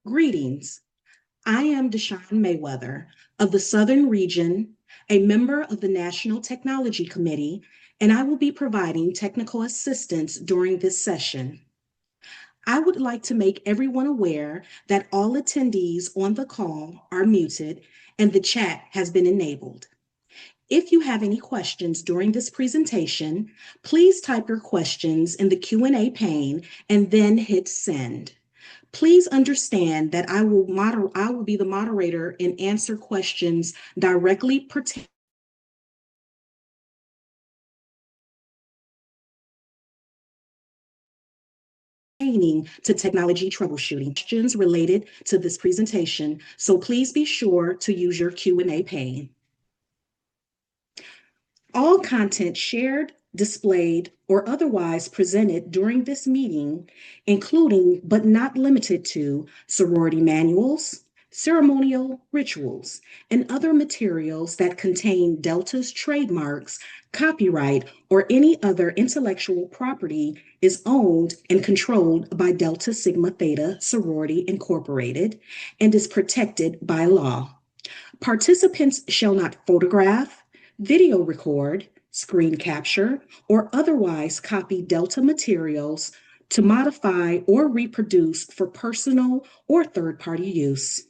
Greetings. I am Deshawn Mayweather of the Southern Region, a member of the National Technology Committee, and I will be providing technical assistance during this session. I would like to make everyone aware that all attendees on the call are muted and the chat has been enabled. If you have any questions during this presentation, please type your questions in the Q&A pane and then hit send. Please understand that I will be the moderator and answer questions directly pertaining to technology troubleshooting questions related to this presentation. So please be sure to use your Q&A pane. All content shared, displayed, or otherwise presented during this meeting, including but not limited to sorority manuals, ceremonial rituals, and other materials that contain Delta's trademarks, copyright, or any other intellectual property is owned and controlled by Delta Sigma Theta Sorority Incorporated and is protected by law. Participants shall not photograph, video record, screen capture, or otherwise copy Delta materials to modify or reproduce for personal or third-party use.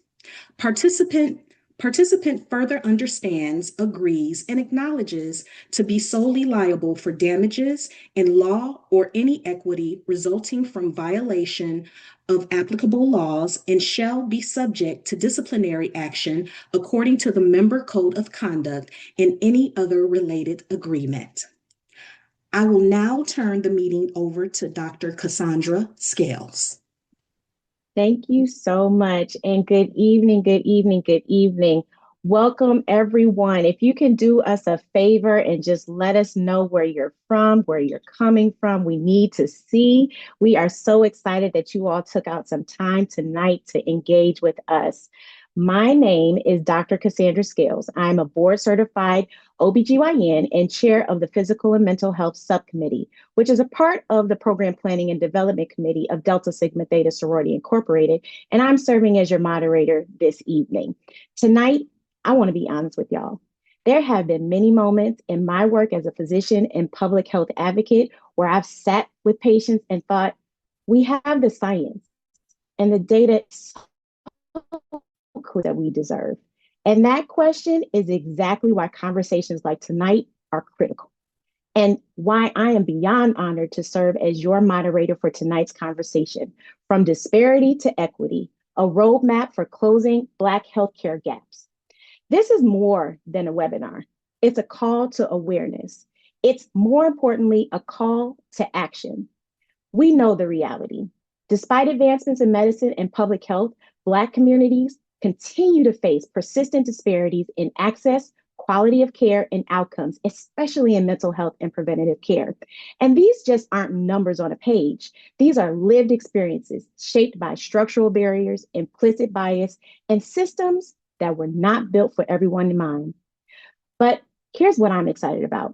Participant Participant further understands, agrees, and acknowledges to be solely liable for damages in law or any equity resulting from violation of applicable laws and shall be subject to disciplinary action according to the member code of conduct and any other related agreement. I will now turn the meeting over to Dr. Cassandra Scales. Thank you so much. And good evening, good evening, good evening. Welcome, everyone. If you can do us a favor and just let us know where you're from, where you're coming from, we need to see. We are so excited that you all took out some time tonight to engage with us. My name is Dr. Cassandra Scales. I'm a board certified OBGYN and chair of the Physical and Mental Health Subcommittee, which is a part of the Program Planning and Development Committee of Delta Sigma Theta Sorority Incorporated, and I'm serving as your moderator this evening. Tonight, I want to be honest with y'all. There have been many moments in my work as a physician and public health advocate where I've sat with patients and thought, we have the science and the data that we deserve. And that question is exactly why conversations like tonight are critical, and why I am beyond honored to serve as your moderator for tonight's conversation, From Disparity to Equity, a roadmap for closing Black healthcare gaps. This is more than a webinar. It's a call to awareness. It's more importantly, a call to action. We know the reality. Despite advancements in medicine and public health, Black communities continue to face persistent disparities in access, quality of care, and outcomes, especially in mental health and preventative care. And these just aren't numbers on a page. These are lived experiences shaped by structural barriers, implicit bias, and systems that were not built for everyone in mind. But here's what I'm excited about.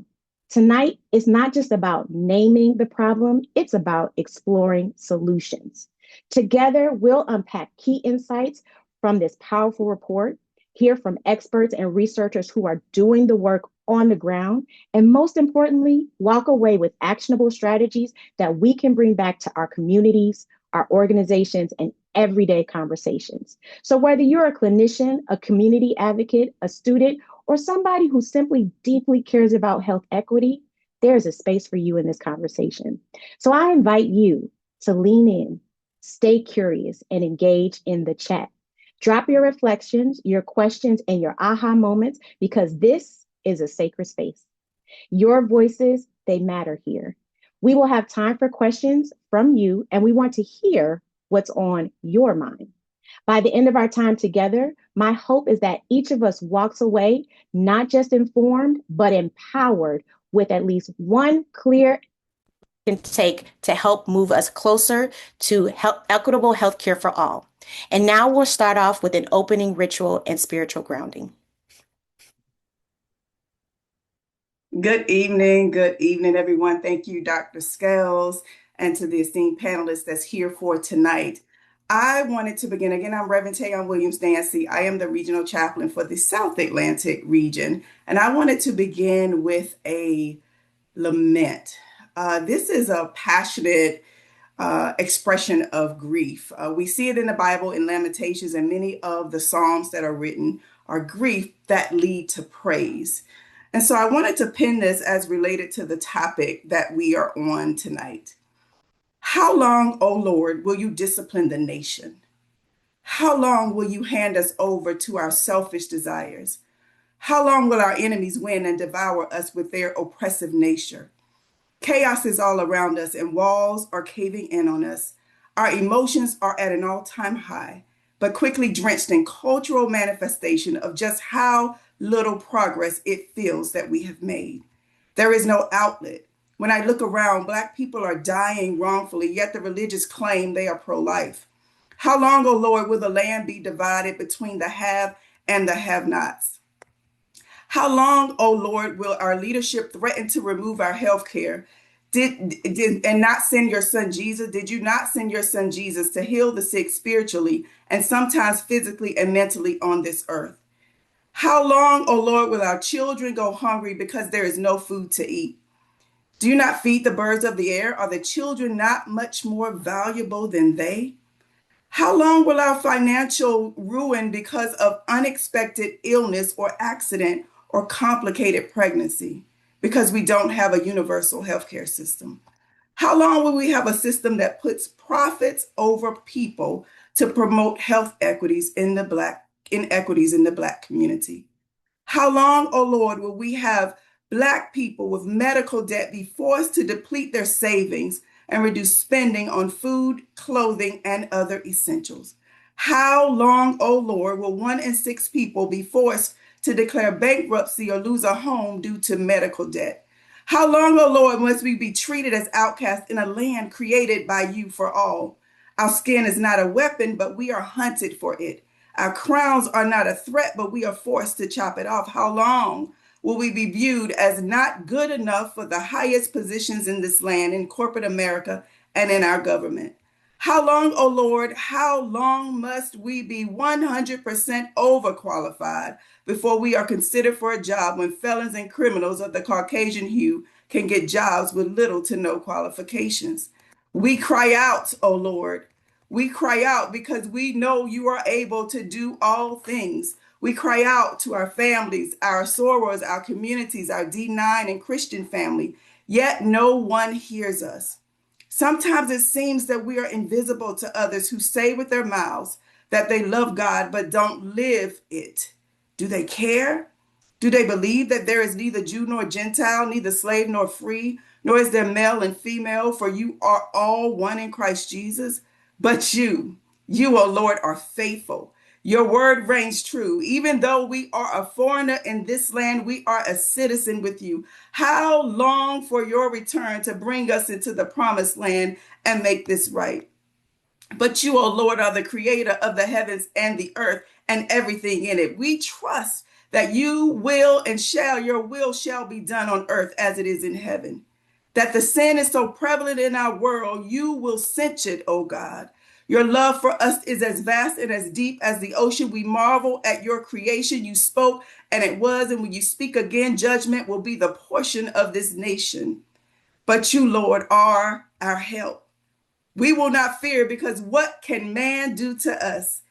Tonight is not just about naming the problem, it's about exploring solutions. Together, we'll unpack key insights from this powerful report, hear from experts and researchers who are doing the work on the ground, and most importantly, walk away with actionable strategies that we can bring back to our communities, our organizations, and everyday conversations. So whether you're a clinician, a community advocate, a student, or somebody who simply deeply cares about health equity, there's a space for you in this conversation. So I invite you to lean in, stay curious, and engage in the chat. Drop your reflections, your questions, and your aha moments, because this is a sacred space. Your voices, they matter here. We will have time for questions from you, and we want to hear what's on your mind. By the end of our time together, my hope is that each of us walks away not just informed, but empowered with at least one clear can take to help move us closer to equitable healthcare for all. And now we'll start off with an opening ritual and spiritual grounding. Good evening, everyone. Thank you, Dr. Scales, and to the esteemed panelists that's here for tonight. I wanted to begin again. I'm Reverend Tayon Williams Nancy. I am the regional chaplain for the South Atlantic region, and I wanted to begin with a lament. This is a passionate expression of grief. We see it in the Bible in Lamentations, and many of the Psalms that are written are grief that lead to praise. And so I wanted to pin this as related to the topic that we are on tonight. How long, O Lord, will you discipline the nation? How long will you hand us over to our selfish desires? How long will our enemies win and devour us with their oppressive nature? Chaos is all around us and walls are caving in on us. Our emotions are at an all-time high, but quickly drenched in cultural manifestation of just how little progress it feels that we have made. There is no outlet. When I look around, Black people are dying wrongfully, yet the religious claim they are pro-life. How long, O Lord, will the land be divided between the have and the have-nots? How long, O Lord, will our leadership threaten to remove our health care? And not send your son Jesus? Did you not send your son Jesus to heal the sick spiritually and sometimes physically and mentally on this earth? How long, O Lord, will our children go hungry because there is no food to eat? Do you not feed the birds of the air? Are the children not much more valuable than they? How long will our financial ruin because of unexpected illness or accident or complicated pregnancy? Because we don't have a universal healthcare system. How long will we have a system that puts profits over people to promote health equities in the Black inequities in the Black community? How long, oh Lord, will we have Black people with medical debt be forced to deplete their savings and reduce spending on food, clothing, and other essentials? How long, oh Lord, will 1 in 6 people be forced to declare bankruptcy or lose a home due to medical debt? How long, oh Lord, must we be treated as outcasts in a land created by you for all? Our skin is not a weapon, but we are hunted for it. Our crowns are not a threat, but we are forced to chop it off. How long will we be viewed as not good enough for the highest positions in this land, in corporate America, and in our government? How long, oh Lord, how long must we be 100% overqualified before we are considered for a job when felons and criminals of the Caucasian hue can get jobs with little to no qualifications? We cry out, oh Lord. We cry out because we know you are able to do all things. We cry out to our families, our sorors, our communities, our D9 and Christian family, yet no one hears us. Sometimes it seems that we are invisible to others who say with their mouths that they love God but don't live it. Do they care? Do they believe that there is neither Jew nor Gentile, neither slave nor free, nor is there male and female, for you are all one in Christ Jesus? But you, O Lord, are faithful. Your word reigns true. Even though we are a foreigner in this land, we are a citizen with you. How long for your return to bring us into the promised land and make this right? But you, O Lord, are the creator of the heavens and the earth and everything in it. We trust that you will and your will shall be done on earth as it is in heaven. That the sin is so prevalent in our world, you will cinch it, O God. Your love for us is as vast and as deep as the ocean. We marvel at your creation. You spoke and it was, and when you speak again, judgment will be the portion of this nation. But you, Lord, are our help. We will not fear, because what can man do to us?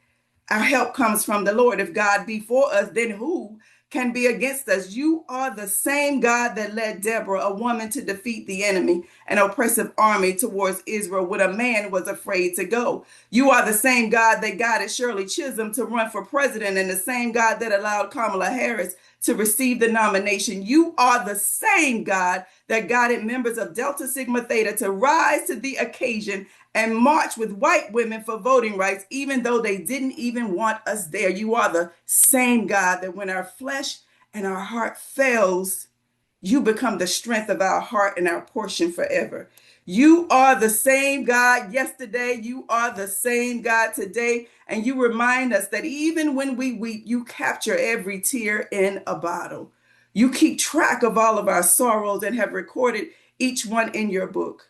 Our help comes from the Lord. If God be for us, then who can be against us? You are the same God that led Deborah, a woman, to defeat the enemy, an oppressive army towards Israel when a man was afraid to go. You are the same God that guided Shirley Chisholm to run for president, and the same God that allowed Kamala Harris to receive the nomination. You are the same God that guided members of Delta Sigma Theta to rise to the occasion and march with white women for voting rights, even though they didn't even want us there. You are the same God that when our flesh and our heart fails, you become the strength of our heart and our portion forever. You are the same God yesterday. You are the same God today. And you remind us that even when we weep, you capture every tear in a bottle. You keep track of all of our sorrows and have recorded each one in your book.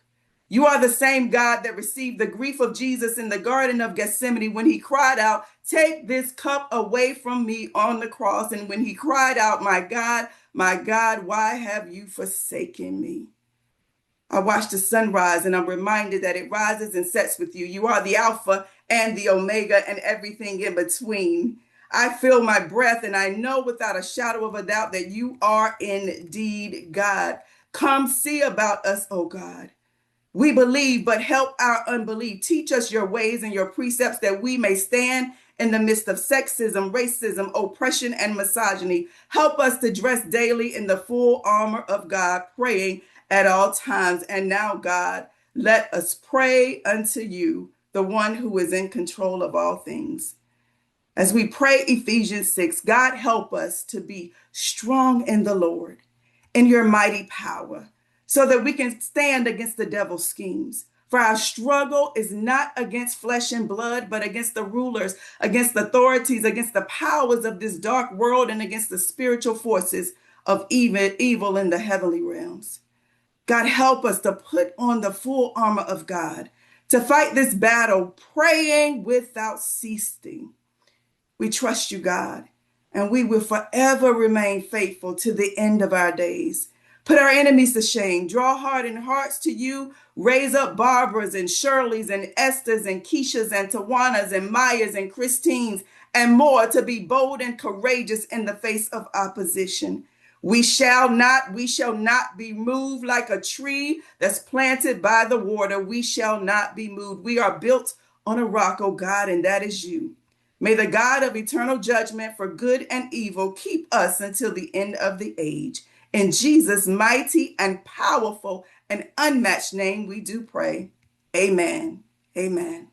You are the same God that received the grief of Jesus in the Garden of Gethsemane when he cried out, "Take this cup away from me," on the cross. And when he cried out, my God, why have you forsaken me?" I watch the sunrise and I'm reminded that it rises and sets with you. You are the Alpha and the Omega and everything in between. I feel my breath and I know without a shadow of a doubt that you are indeed God. Come see about us, oh God. We believe, but help our unbelief. Teach us your ways and your precepts that we may stand in the midst of sexism, racism, oppression, and misogyny. Help us to dress daily in the full armor of God, praying at all times. And now, God, let us pray unto you, the one who is in control of all things. As we pray Ephesians 6, God, help us to be strong in the Lord, in your mighty power, so that we can stand against the devil's schemes. For our struggle is not against flesh and blood, but against the rulers, against the authorities, against the powers of this dark world, and against the spiritual forces of evil in the heavenly realms. God, help us to put on the full armor of God, to fight this battle, praying without ceasing. We trust you, God, and we will forever remain faithful to the end of our days. Put our enemies to shame. Draw hardened hearts to you. Raise up Barbaras and Shirleys and Esthers and Keishas and Tawanas and Mayas and Christines and more to be bold and courageous in the face of opposition. We shall not be moved like a tree that's planted by the water. We shall not be moved. We are built on a rock, oh God, and that is you. May the God of eternal judgment for good and evil keep us until the end of the age. In Jesus' mighty and powerful and unmatched name, we do pray. Amen. Amen.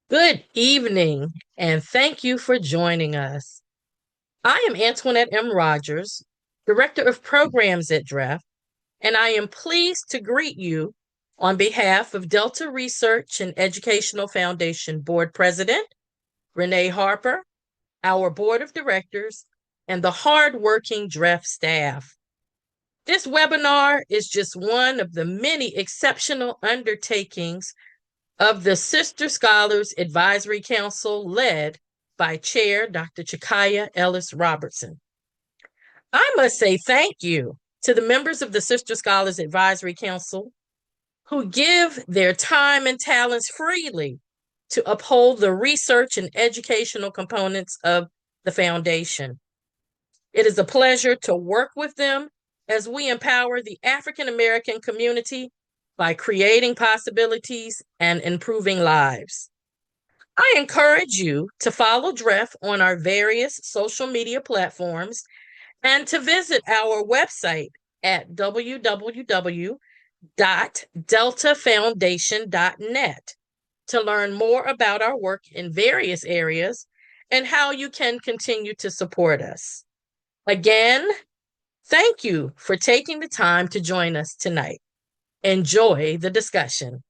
Good evening, and thank you for joining us. I am Antoinette M. Rogers, Director of Programs at DREF, and I am pleased to greet you on behalf of Delta Research and Educational Foundation Board President, Renee Harper, our Board of Directors, and the hardworking DREF staff. This webinar is just one of the many exceptional undertakings of the Sister Scholars Advisory Council led by Chair Dr. Chakaya Ellis Robertson. I must say thank you to the members of the Sister Scholars Advisory Council who give their time and talents freely to uphold the research and educational components of the foundation. It is a pleasure to work with them as we empower the African American community by creating possibilities and improving lives. I encourage you to follow DREF on our various social media platforms and to visit our website at www.deltafoundation.net to learn more about our work in various areas and how you can continue to support us. Again, thank you for taking the time to join us tonight. Enjoy the discussion.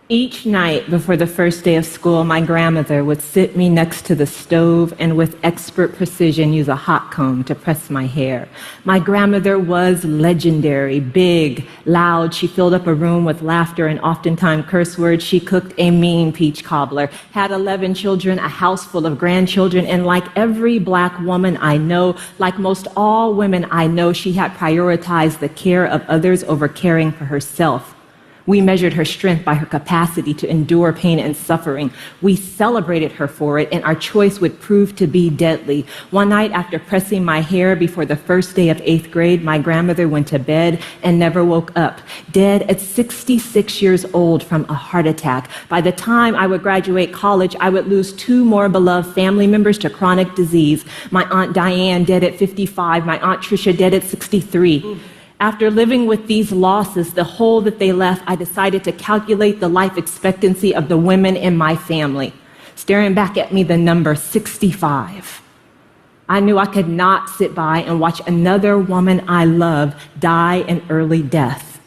Each night before the first day of school, my grandmother would sit me next to the stove and with expert precision use a hot comb to press my hair. My grandmother was legendary, big, loud. She filled up a room with laughter and oftentimes curse words. She cooked a mean peach cobbler, had 11 children, a house full of grandchildren, and like every Black woman I know, like most all women I know, she had prioritized the care of others over caring for herself. We measured her strength by her capacity to endure pain and suffering. We celebrated her for it, and our choice would prove to be deadly. One night after pressing my hair before the first day of 8th grade, my grandmother went to bed and never woke up, dead at 66 years old from a heart attack. By the time I would graduate college, I would lose 2 more beloved family members to chronic disease. My Aunt Diane dead at 55, my Aunt Tricia dead at 63. After living with these losses, the hole that they left, I decided to calculate the life expectancy of the women in my family. Staring back at me, the number 65. I knew I could not sit by and watch another woman I love die an early death.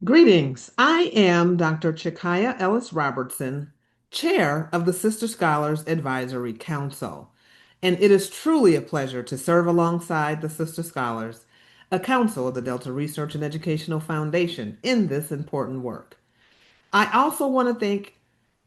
Greetings. I am Dr. Chikaya Ellis Robertson, Chair of the Sister Scholars Advisory Council, and it is truly a pleasure to serve alongside the Sister Scholars, a council of the Delta Research and Educational Foundation, in this important work. I also want to thank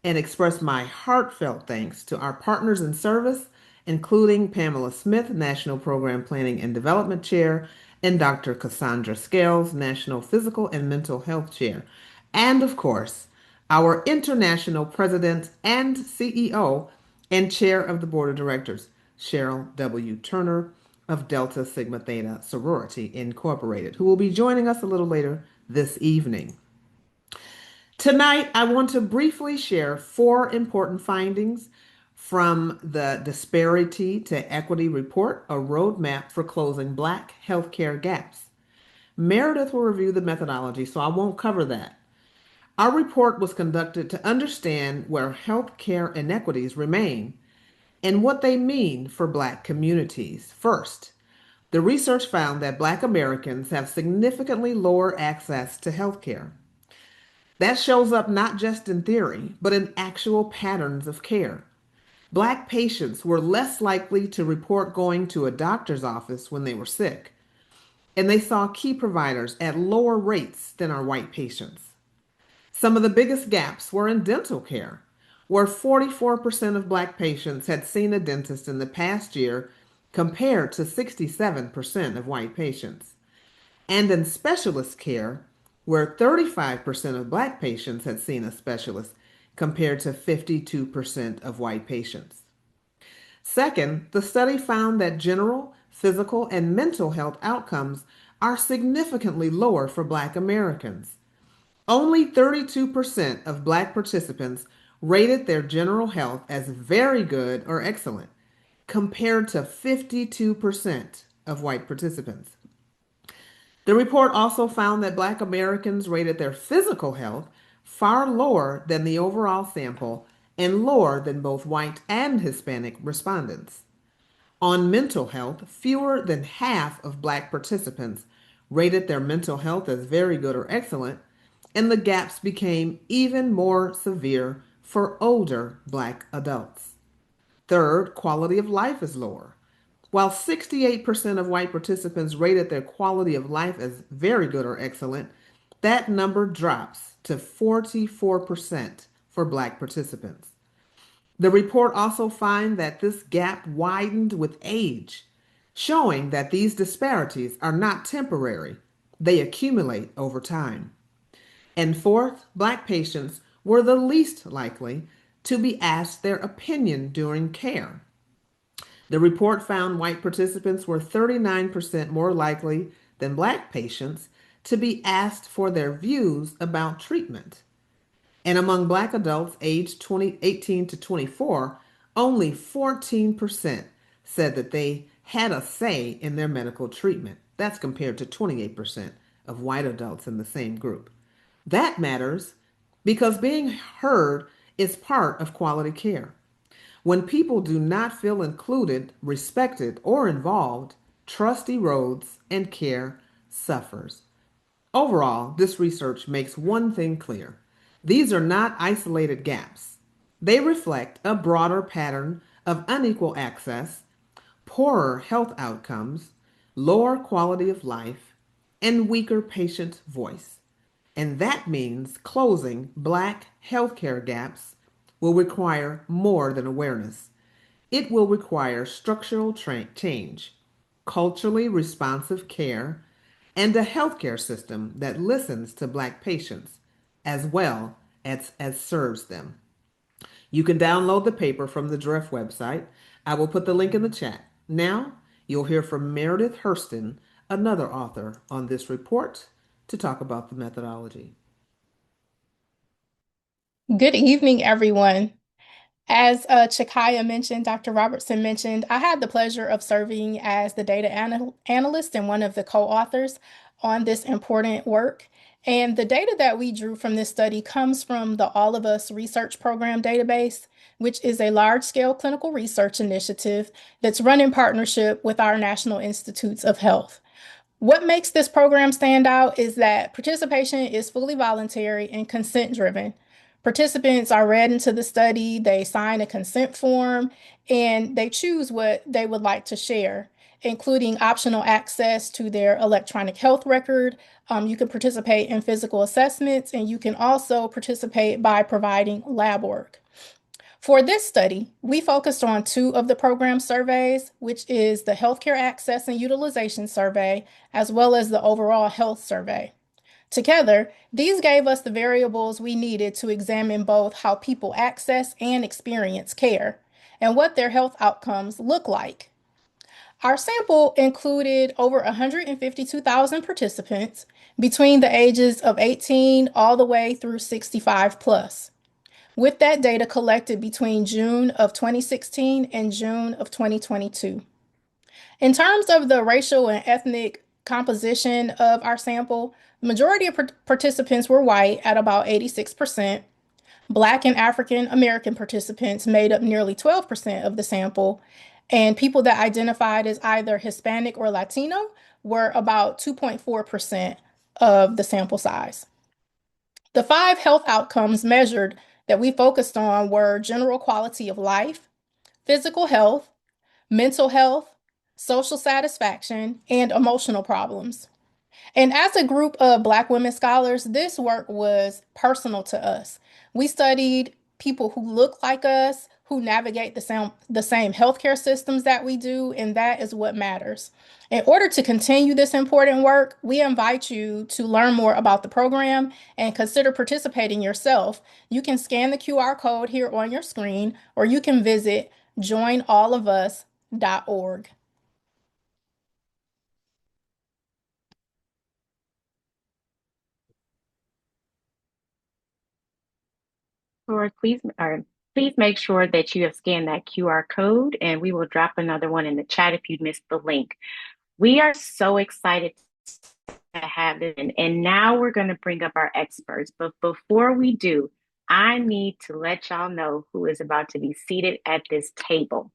and express my heartfelt thanks to our partners in service, including Pamela Smith, National Program Planning and Development Chair, and Dr. Cassandra Scales, National Physical and Mental Health Chair, and of course, our International President and CEO and Chair of the Board of Directors, Cheryl W. Turner of Delta Sigma Theta Sorority Incorporated, who will be joining us a little later this evening. Tonight, I want to briefly share 4 important findings from the Disparity to Equity Report, a roadmap for closing Black healthcare gaps. Meredith will review the methodology, so I won't cover that. Our report was conducted to understand where healthcare inequities remain and what they mean for Black communities. First, the research found that Black Americans have significantly lower access to healthcare. That shows up not just in theory, but in actual patterns of care. Black patients were less likely to report going to a doctor's office when they were sick, and they saw key providers at lower rates than our white patients. Some of the biggest gaps were in dental care, where 44% of Black patients had seen a dentist in the past year compared to 67% of white patients, and in specialist care, where 35% of Black patients had seen a specialist compared to 52% of white patients. Second, the study found that general, physical, and mental health outcomes are significantly lower for Black Americans. Only 32% of Black participants rated their general health as very good or excellent, compared to 52% of white participants. The report also found that Black Americans rated their physical health far lower than the overall sample and lower than both white and Hispanic respondents. On mental health, fewer than half of Black participants rated their mental health as very good or excellent, and the gaps became even more severe for older Black adults. Third, quality of life is lower. While 68% of white participants rated their quality of life as very good or excellent, that number drops to 44% for Black participants. The report also finds that this gap widened with age, showing that these disparities are not temporary, they accumulate over time. And fourth, Black patients were the least likely to be asked their opinion during care. The report found white participants were 39% more likely than Black patients to be asked for their views about treatment. And among Black adults aged 18 to 24, only 14% said that they had a say in their medical treatment. That's compared to 28% of white adults in the same group. That matters because being heard is part of quality care. When people do not feel included, respected, or involved, trust erodes and care suffers. Overall, this research makes one thing clear. These are not isolated gaps. They reflect a broader pattern of unequal access, poorer health outcomes, lower quality of life, and weaker patient voice. And that means closing Black healthcare gaps will require more than awareness. It will require structural change, culturally responsive care, and a healthcare system that listens to Black patients as well as serves them. You can download the paper from the DREF website. I will put the link in the chat. Now, you'll hear from Meredith Hurston, another author on this report, to talk about the methodology. Good evening, everyone. As Chikaya mentioned, Dr. Robertson mentioned, I had the pleasure of serving as the data analyst and one of the co-authors on this important work. And the data that we drew from this study comes from the All of Us Research Program database, which is a large-scale clinical research initiative that's run in partnership with our National Institutes of Health. What makes this program stand out is that participation is fully voluntary and consent-driven. Participants are read into the study, they sign a consent form, and they choose what they would like to share, including optional access to their electronic health record. You can participate in physical assessments, and you can also participate by providing lab work. For this study, we focused on two of the program surveys, which is the Healthcare Access and Utilization Survey, as well as the Overall Health Survey. Together, these gave us the variables we needed to examine both how people access and experience care and what their health outcomes look like. Our sample included over 152,000 participants between the ages of 18 all the way through 65 plus, with that data collected between June of 2016 and June of 2022. In terms of the racial and ethnic composition of our sample, the majority of participants were white at about 86%. Black and African American participants made up nearly 12% of the sample, and people that identified as either Hispanic or Latino were about 2.4% of the sample size. The 5 health outcomes measured that we focused on were general quality of life, physical health, mental health, social satisfaction, and emotional problems. And as a group of Black women scholars, this work was personal to us. We studied people who look like us, who navigate the same healthcare systems that we do, and that is what matters. In order to continue this important work, we invite you to learn more about the program and consider participating yourself. You can scan the QR code here on your screen, or you can visit joinallofus.org. Lord, please make sure that you have scanned that QR code, and we will drop another one in the chat if you missed the link. We are so excited to have this, and now we're going to bring up our experts. But before we do, I need to let y'all know who is about to be seated at this table.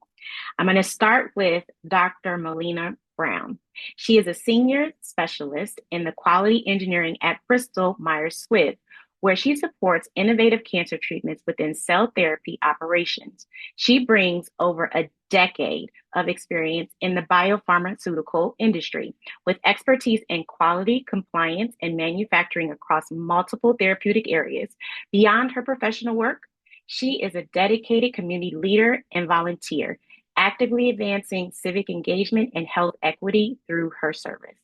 I'm going to start with Dr. Melina Brown. She is a senior specialist in the quality engineering at Bristol Myers Squibb, where she supports innovative cancer treatments within cell therapy operations. She brings over a decade of experience in the biopharmaceutical industry with expertise in quality, compliance, and manufacturing across multiple therapeutic areas. Beyond her professional work, she is a dedicated community leader and volunteer, actively advancing civic engagement and health equity through her service.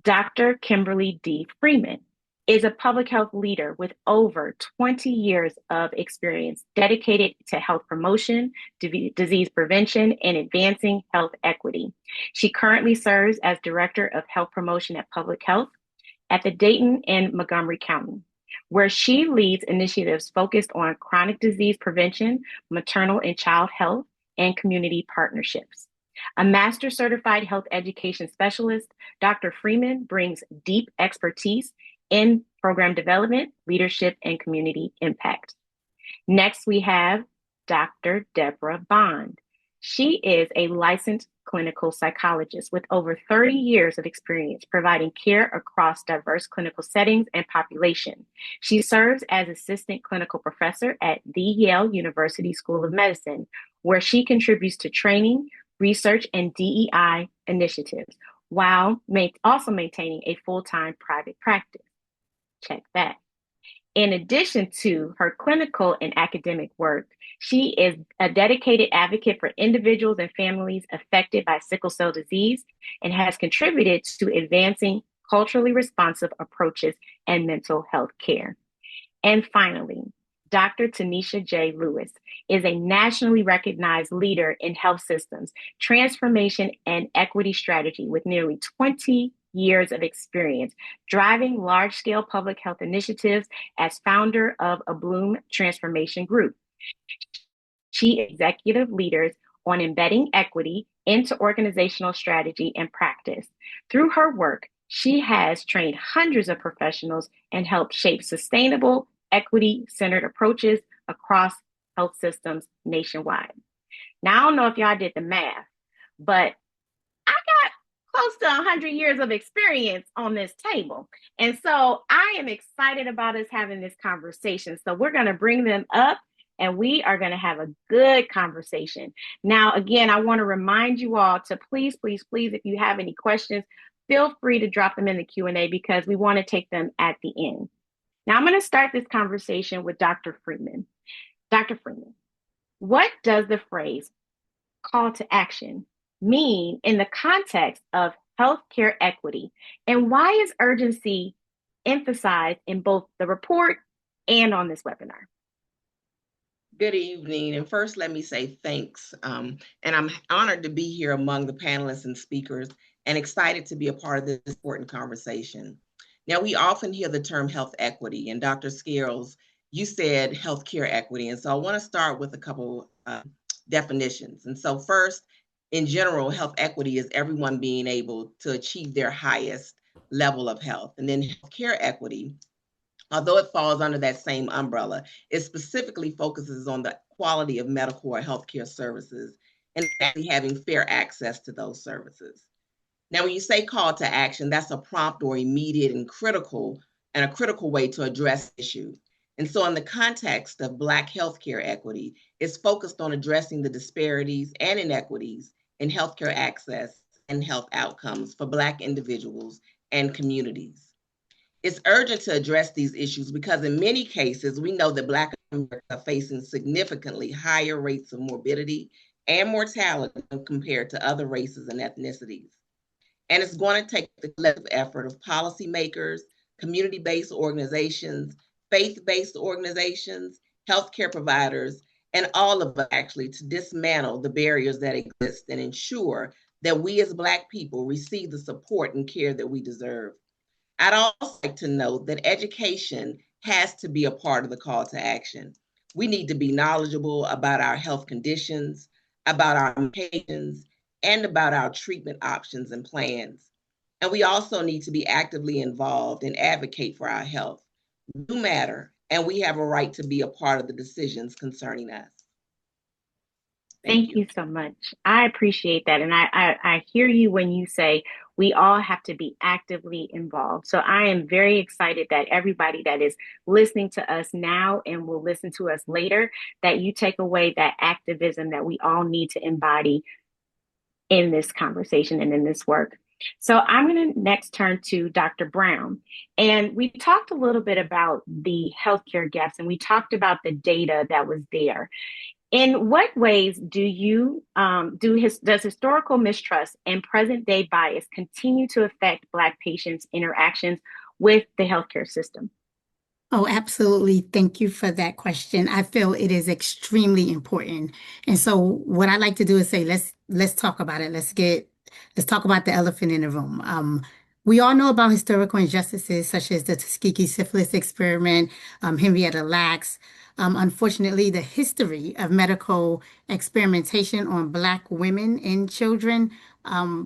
Dr. Kimberly D. Freeman is a public health leader with over 20 years of experience dedicated to health promotion, disease prevention, and advancing health equity. She currently serves as Director of Health Promotion at Public Health at the Dayton and Montgomery County, where she leads initiatives focused on chronic disease prevention, maternal and child health, and community partnerships. A master certified health education specialist, Dr. Freeman brings deep expertise in program development, leadership, and community impact. Next, we have Dr. Deborah Bond. She is a licensed clinical psychologist with over 30 years of experience providing care across diverse clinical settings and population. She serves as assistant clinical professor at the Yale University School of Medicine, where she contributes to training, research, and DEI initiatives, while also maintaining a full-time private practice. Check that. In addition to her clinical and academic work, she is a dedicated advocate for individuals and families affected by sickle cell disease and has contributed to advancing culturally responsive approaches and mental health care. And finally, Dr. Tanisha J. Lewis is a nationally recognized leader in health systems, transformation, and equity strategy with nearly 20 years of experience driving large-scale public health initiatives as founder of a Bloom Transformation Group. She executive leaders on embedding equity into organizational strategy and practice. Through her work, She has trained hundreds of professionals and helped shape sustainable, equity-centered approaches across health systems nationwide. Now, I don't know if y'all did the math, but I got close to 100 years of experience on this table. And so I am excited about us having this conversation. So we're going to bring them up and we are going to have a good conversation. Now, again, I want to remind you all to please, please, please, if you have any questions, feel free to drop them in the Q&A because we want to take them at the end. Now, I'm going to start this conversation with Dr. Freeman. Dr. Freeman, what does the phrase call to action mean in the context of healthcare equity? And why is urgency emphasized in both the report and on this webinar? Good evening. And first, let me say thanks. And I'm honored to be here among the panelists and speakers and excited to be a part of this important conversation. Now, we often hear the term health equity, and Dr. Scales, you said healthcare equity. And so I want to start with a couple definitions. And so first, in general, health equity is everyone being able to achieve their highest level of health. And then healthcare equity, although it falls under that same umbrella, it specifically focuses on the quality of medical or healthcare services and actually having fair access to those services. Now, when you say call to action, that's a prompt or immediate and a critical way to address issues. And so in the context of Black healthcare equity, it's focused on addressing the disparities and inequities in healthcare access and health outcomes for Black individuals and communities. It's urgent to address these issues because in many cases, we know that Black Americans are facing significantly higher rates of morbidity and mortality compared to other races and ethnicities. And it's going to take the collective effort of policymakers, community-based organizations, faith-based organizations, healthcare providers, and all of us actually to dismantle the barriers that exist and ensure that we as Black people receive the support and care that we deserve. I'd also like to note that education has to be a part of the call to action. We need to be knowledgeable about our health conditions, about our medications, and about our treatment options and plans. And we also need to be actively involved and advocate for our health. We do matter, and we have a right to be a part of the decisions concerning us. Thank you so much. I appreciate that. And I hear you when you say we all have to be actively involved. So I am very excited that everybody that is listening to us now and will listen to us later, that you take away that activism that we all need to embody in this conversation and in this work. So I'm going to next turn to Dr. Brown. And we talked a little bit about the healthcare gaps and we talked about the data that was there. In what ways does historical mistrust and present day bias continue to affect Black patients' interactions with the healthcare system? Oh, absolutely. Thank you for that question. I feel it is extremely important. And so what I like to do is say, let's talk about it. Let's talk about the elephant in the room. We all know about historical injustices such as the Tuskegee syphilis experiment, Henrietta Lacks. Unfortunately, the history of medical experimentation on Black women and children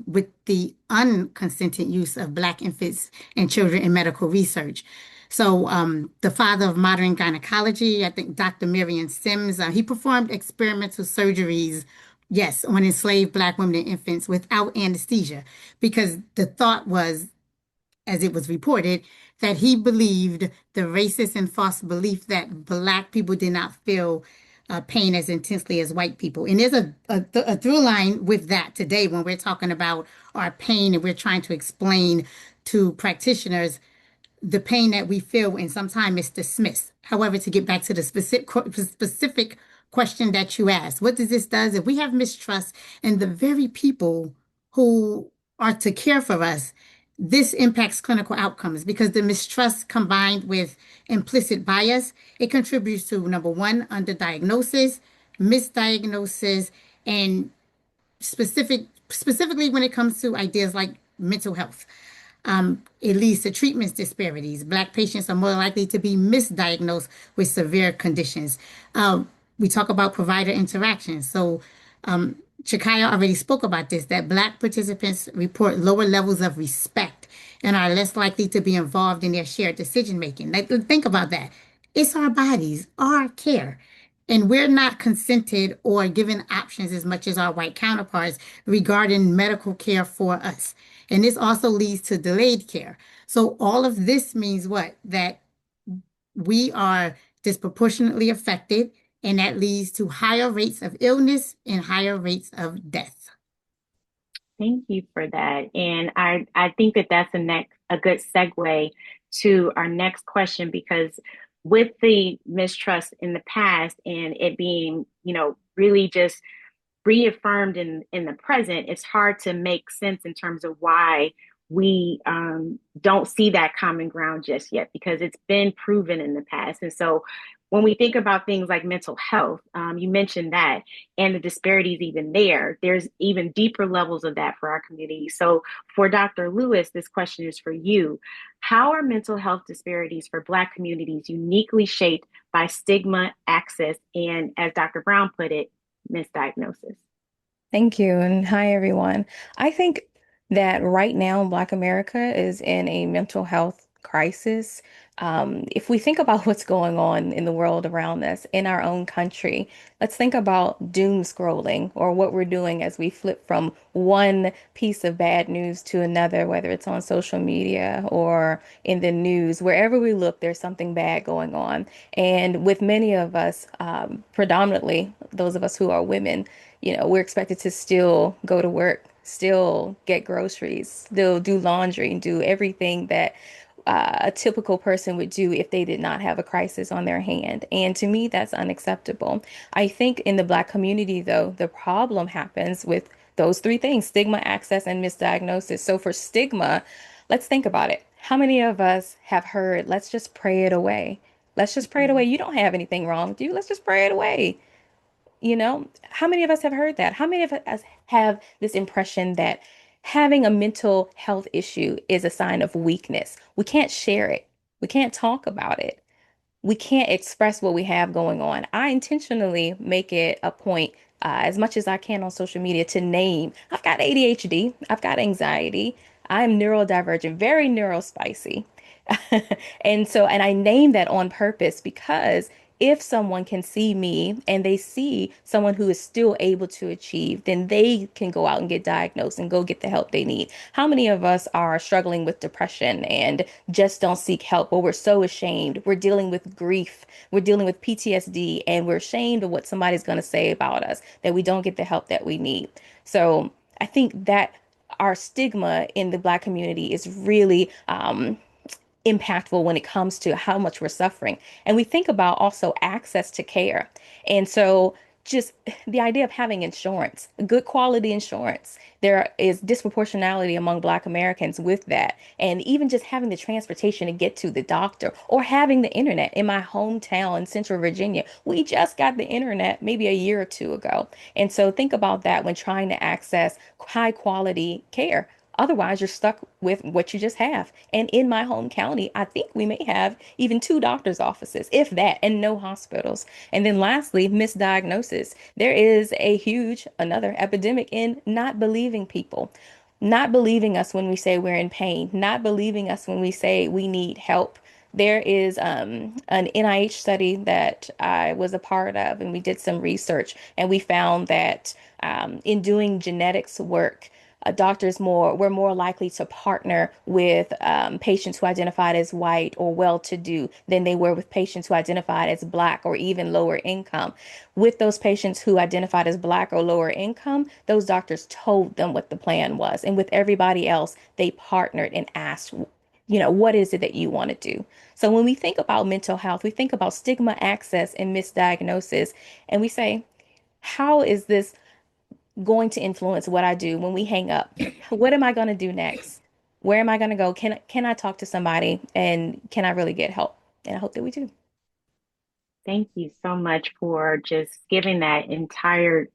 with the unconsented use of Black infants and children in medical research. So the father of modern gynecology, I think Dr. Marion Sims, he performed experimental surgeries, yes, on enslaved Black women and infants without anesthesia, because the thought was, as it was reported, that he believed the racist and false belief that Black people did not feel pain as intensely as white people. And there's a through line with that today when we're talking about our pain and we're trying to explain to practitioners the pain that we feel and sometimes it's dismissed. However, to get back to the specific question that you asked, what does this does if we have mistrust in the very people who are to care for us? This impacts clinical outcomes because the mistrust combined with implicit bias, it contributes to number one, underdiagnosis, misdiagnosis, and specifically when it comes to ideas like mental health. It leads to treatment disparities. Black patients are more likely to be misdiagnosed with severe conditions. We talk about provider interactions. So Chikaya already spoke about this, that Black participants report lower levels of respect and are less likely to be involved in their shared decision making. Like, think about that. It's our bodies, our care. And we're not consented or given options as much as our white counterparts regarding medical care for us. And this also leads to delayed care. So all of this means what? That we are disproportionately affected, and that leads to higher rates of illness and higher rates of death. Thank you for that. And I think that that's a good segue to our next question, because with the mistrust in the past and it being, really just reaffirmed in the present, it's hard to make sense in terms of why we don't see that common ground just yet, because it's been proven in the past. And so when we think about things like mental health, you mentioned that, and the disparities even there's even deeper levels of that for our community. So for Dr. Lewis, this question is for you. How are mental health disparities for Black communities uniquely shaped by stigma, access, and, as Dr. Brown put it, misdiagnosis? Thank you. And hi, everyone. I think that right now, Black America is in a mental health crisis. If we think about what's going on in the world around us, in our own country, let's think about doom scrolling, or what we're doing as we flip from one piece of bad news to another, whether it's on social media or in the news. Wherever we look, there's something bad going on. And with many of us, predominantly those of us who are women, we're expected to still go to work, still get groceries, still do laundry, and do everything that a typical person would do if they did not have a crisis on their hand. And to me, that's unacceptable. I think in the Black community, though, the problem happens with those three things: stigma, access, and misdiagnosis. So for stigma, let's think about it. How many of us have heard, let's just pray it away? Let's just pray it away. You don't have anything wrong with you. Let's just pray it away. How many of us have heard that? How many of us have this impression that having a mental health issue is a sign of weakness? We can't share it. We can't talk about it. We can't express what we have going on. I intentionally make it a point, as much as I can on social media, to name, I've got ADHD, I've got anxiety, I'm neurodivergent, very neurospicy. And I name that on purpose, because if someone can see me and they see someone who is still able to achieve, then they can go out and get diagnosed and go get the help they need. How many of us are struggling with depression and just don't seek help, or we're so ashamed? We're dealing with grief, we're dealing with PTSD, and we're ashamed of what somebody's going to say about us, that we don't get the help that we need. So I think that our stigma in the Black community is really impactful when it comes to how much we're suffering. And we think about also access to care. And so just the idea of having insurance, good quality insurance. There is disproportionality among Black Americans with that. And even just having the transportation to get to the doctor, or having the internet. In my hometown in Central Virginia, we just got the internet maybe a year or two ago. And so think about that when trying to access high quality care. Otherwise, you're stuck with what you just have. And in my home county, I think we may have even two doctor's offices, if that, and no hospitals. And then lastly, misdiagnosis. There is a huge, another epidemic in not believing people, not believing us when we say we're in pain, not believing us when we say we need help. There is an NIH study that I was a part of, and we did some research, and we found that in doing genetics work, doctors were more likely to partner with patients who identified as white or well-to-do than they were with patients who identified as Black or even lower income. With those patients who identified as Black or lower income, those doctors told them what the plan was. And with everybody else, they partnered and asked, what is it that you want to do? So when we think about mental health, we think about stigma, access, and misdiagnosis, and we say, how is this going to influence what I do when we hang up? What am I going to do next? Where am I going to go? Can I talk to somebody, and can I really get help? And I hope that we do. Thank you so much for just giving that entire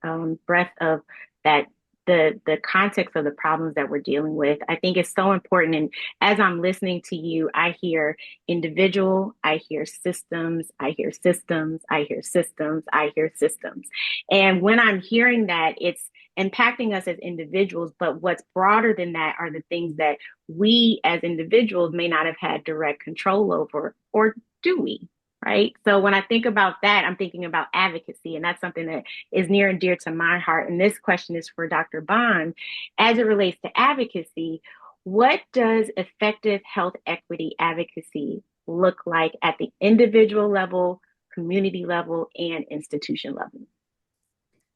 breadth of that the context of the problems that we're dealing with. I think it's so important. And as I'm listening to you, I hear individual, I hear systems, I hear systems, I hear systems, I hear systems. And when I'm hearing that, it's impacting us as individuals, but what's broader than that are the things that we as individuals may not have had direct control over, or do we? Right. So when I think about that, I'm thinking about advocacy, and that's something that is near and dear to my heart. And this question is for Dr. Bond. As it relates to advocacy, what does effective health equity advocacy look like at the individual level, community level, and institution level?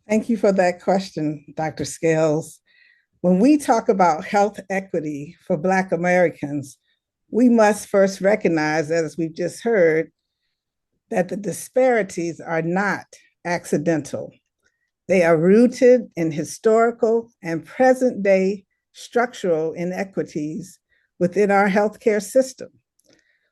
Thank you for that question, Dr. Scales. When we talk about health equity for Black Americans, we must first recognize, as we've just heard, that the disparities are not accidental. They are rooted in historical and present day structural inequities within our healthcare system.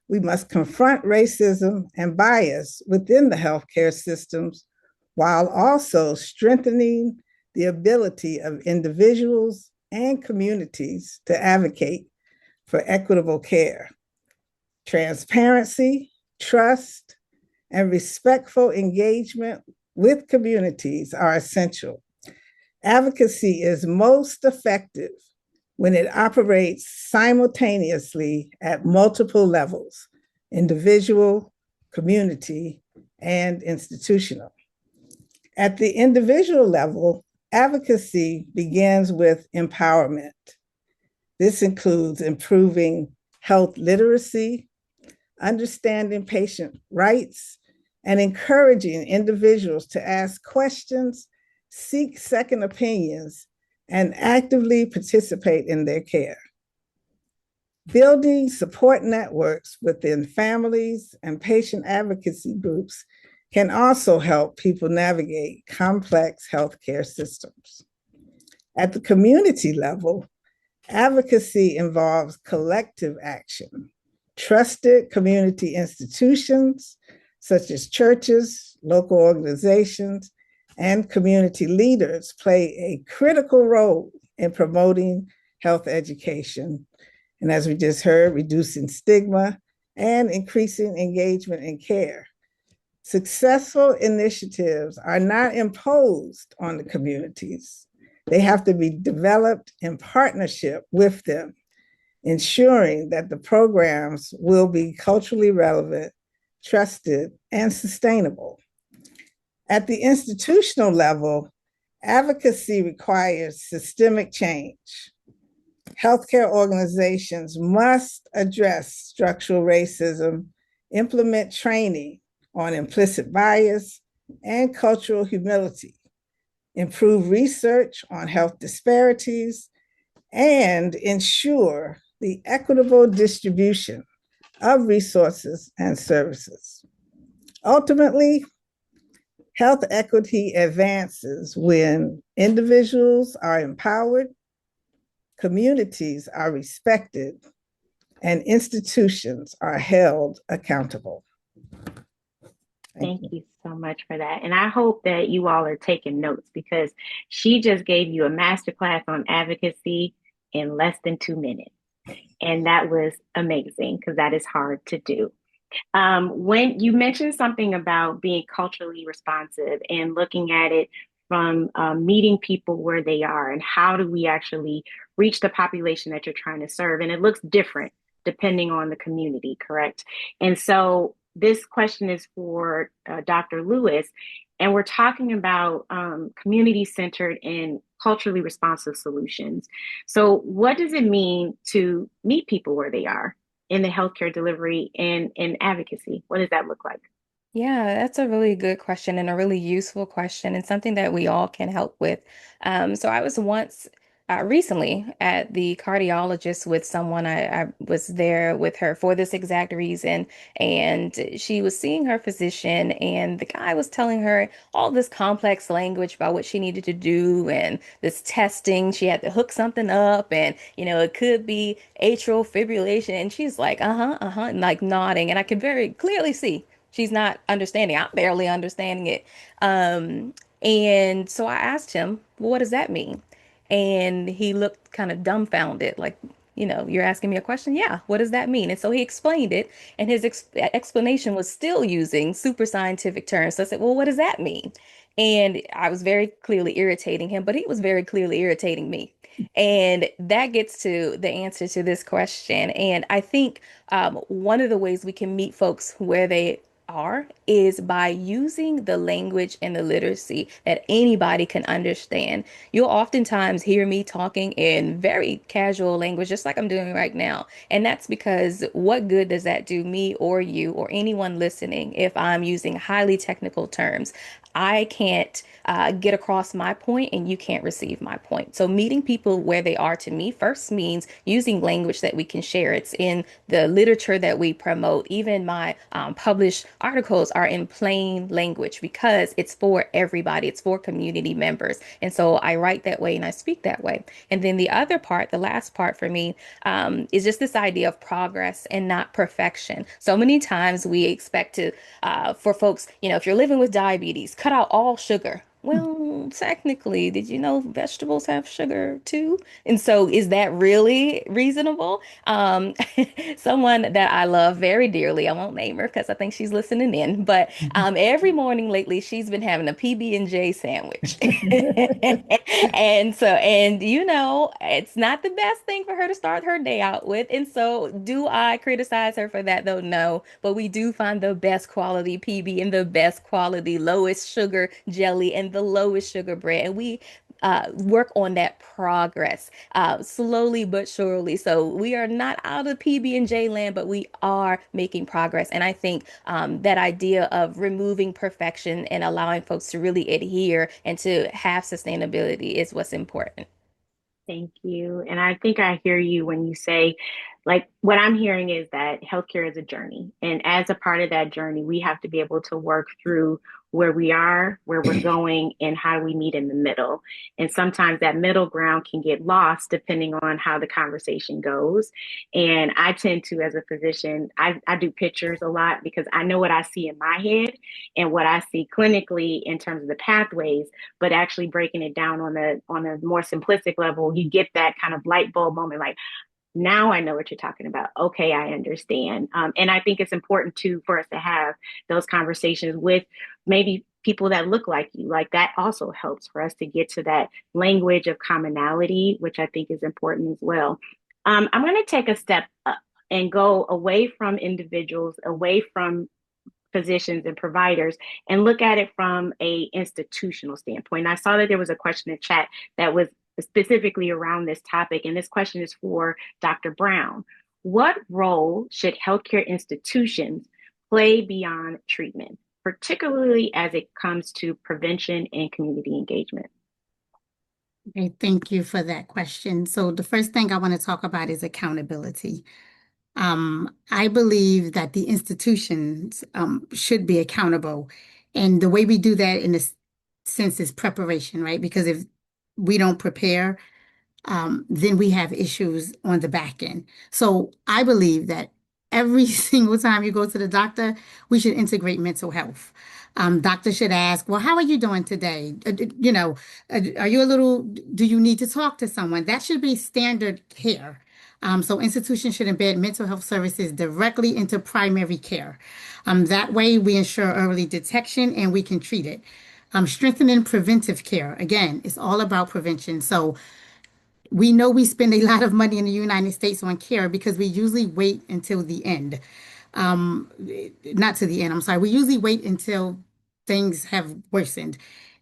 We must confront racism and bias within the healthcare systems while also strengthening the ability of individuals and communities to advocate for equitable care. Transparency, trust, and respectful engagement with communities are essential. Advocacy is most effective when it operates simultaneously at multiple levels: individual, community, and institutional. At the individual level, advocacy begins with empowerment. This includes improving health literacy, understanding patient rights, and encouraging individuals to ask questions, seek second opinions, and actively participate in their care. Building support networks within families and patient advocacy groups can also help people navigate complex healthcare systems. At the community level, advocacy involves collective action. Trusted community institutions, such as churches, local organizations, and community leaders, play a critical role in promoting health education. And as we just heard, reducing stigma and increasing engagement in care. Successful initiatives are not imposed on the communities. They have to be developed in partnership with them, ensuring that the programs will be culturally relevant, trusted, and sustainable. At the institutional level, advocacy requires systemic change. Healthcare organizations must address structural racism, implement training on implicit bias and cultural humility, improve research on health disparities, and ensure the equitable distribution of resources and services. Ultimately, health equity advances when individuals are empowered, communities are respected, and institutions are held accountable. Thank you so much for that. And I hope that you all are taking notes, because she just gave you a masterclass on advocacy in less than 2 minutes. And that was amazing, because that is hard to do. When you mentioned something about being culturally responsive and looking at it from meeting people where they are, and how do we actually reach the population that you're trying to serve? And it looks different depending on the community, correct? And so this question is for Dr. Lewis, and we're talking about community-centered and culturally responsive solutions. So what does it mean to meet people where they are in the healthcare delivery and in advocacy? What does that look like? Yeah, that's a really good question and a really useful question, and something that we all can help with. So I was once recently at the cardiologist with someone. I was there with her for this exact reason, and she was seeing her physician, and the guy was telling her all this complex language about what she needed to do and this testing. She had to hook something up, and it could be atrial fibrillation, and she's like, uh-huh, uh-huh, and like nodding, and I could very clearly see she's not understanding. I'm barely understanding it. And so I asked him, well, what does that mean? And he looked kind of dumbfounded, like, you're asking me a question? Yeah, what does that mean? And so he explained it, and his explanation was still using super scientific terms. So I said, well, what does that mean? And I was very clearly irritating him, but he was very clearly irritating me. And that gets to the answer to this question. And I think one of the ways we can meet folks where they are is by using the language and the literacy that anybody can understand. You'll oftentimes hear me talking in very casual language, just like I'm doing right now. And that's because what good does that do me or you or anyone listening if I'm using highly technical terms? I can't get across my point and you can't receive my point. So meeting people where they are to me first means using language that we can share. It's in the literature that we promote. Even my published articles are in plain language because it's for everybody. It's for community members. And so I write that way and I speak that way. And then the other part, the last part for me, is just this idea of progress and not perfection. So many times we expect to, for folks, if you're living with diabetes, cut out all sugar. Well, technically, did you know vegetables have sugar too? And so is that really reasonable? Someone that I love very dearly, I won't name her because I think she's listening in, but every morning lately, she's been having a PB&J sandwich. And it's not the best thing for her to start her day out with. And so do I criticize her for that though? No, but we do find the best quality PB and the best quality lowest sugar jelly and the lowest sugar bread. And we work on that progress slowly but surely. So we are not out of PB&J land, but we are making progress. And I think that idea of removing perfection and allowing folks to really adhere and to have sustainability is what's important. Thank you. And I think I hear you when you say, like, what I'm hearing is that healthcare is a journey. And as a part of that journey, we have to be able to work through where we are, where we're going, and how we meet in the middle. And sometimes that middle ground can get lost depending on how the conversation goes. And I tend to, as a physician, I do pictures a lot because I know what I see in my head and what I see clinically in terms of the pathways, but actually breaking it down on a more simplistic level, you get that kind of light bulb moment, like, now I know what you're talking about. Okay, I understand. And I think it's important for us to have those conversations with maybe people that look like you. Like that also helps for us to get to that language of commonality, which I think is important as well. I'm going to take a step up and go away from individuals, away from physicians and providers, and look at it from a institutional standpoint. I saw that there was a question in chat that was specifically around this topic, and this question is for Dr. Brown. What role should healthcare institutions play beyond treatment, particularly as it comes to prevention and community engagement? Okay, thank you for that question. So the first thing I want to talk about is accountability. I believe that the institutions should be accountable. And the way we do that in this sense is preparation, right? Because if we don't prepare, then we have issues on the back end. So I believe that every single time you go to the doctor, we should integrate mental health. Doctors should ask, well, how are you doing today? Are you do you need to talk to someone? That should be standard care. So institutions should embed mental health services directly into primary care. That way we ensure early detection and we can treat it. Strengthening preventive care. Again, it's all about prevention. So we know we spend a lot of money in the United States on care because we usually wait until the end. Not to the end, I'm sorry. We usually wait until things have worsened.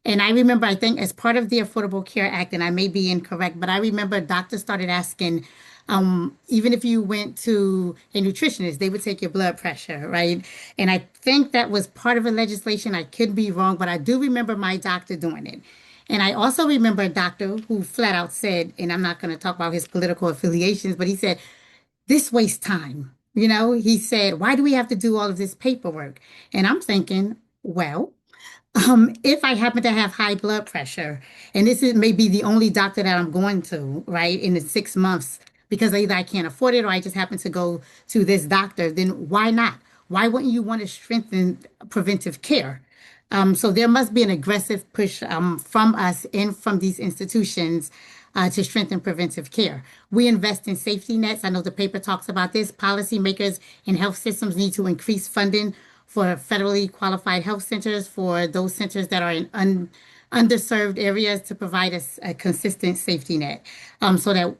And I remember, I think as part of the Affordable Care Act, and I may be incorrect, but I remember doctors started asking, even if you went to a nutritionist, they would take your blood pressure, right? And I think that was part of a legislation. I could be wrong, but I do remember my doctor doing it. And I also remember a doctor who flat out said, and I'm not going to talk about his political affiliations, but he said, this wastes time. He said, why do we have to do all of this paperwork? And I'm thinking, well, if I happen to have high blood pressure, and this is maybe the only doctor that I'm going to, right, in the 6 months, because either I can't afford it or I just happen to go to this doctor, then why not? Why wouldn't you want to strengthen preventive care? So there must be an aggressive push from us and from these institutions to strengthen preventive care. We invest in safety nets. I know the paper talks about this. Policymakers and health systems need to increase funding for federally qualified health centers, for those centers that are in underserved areas, to provide us a consistent safety net, so that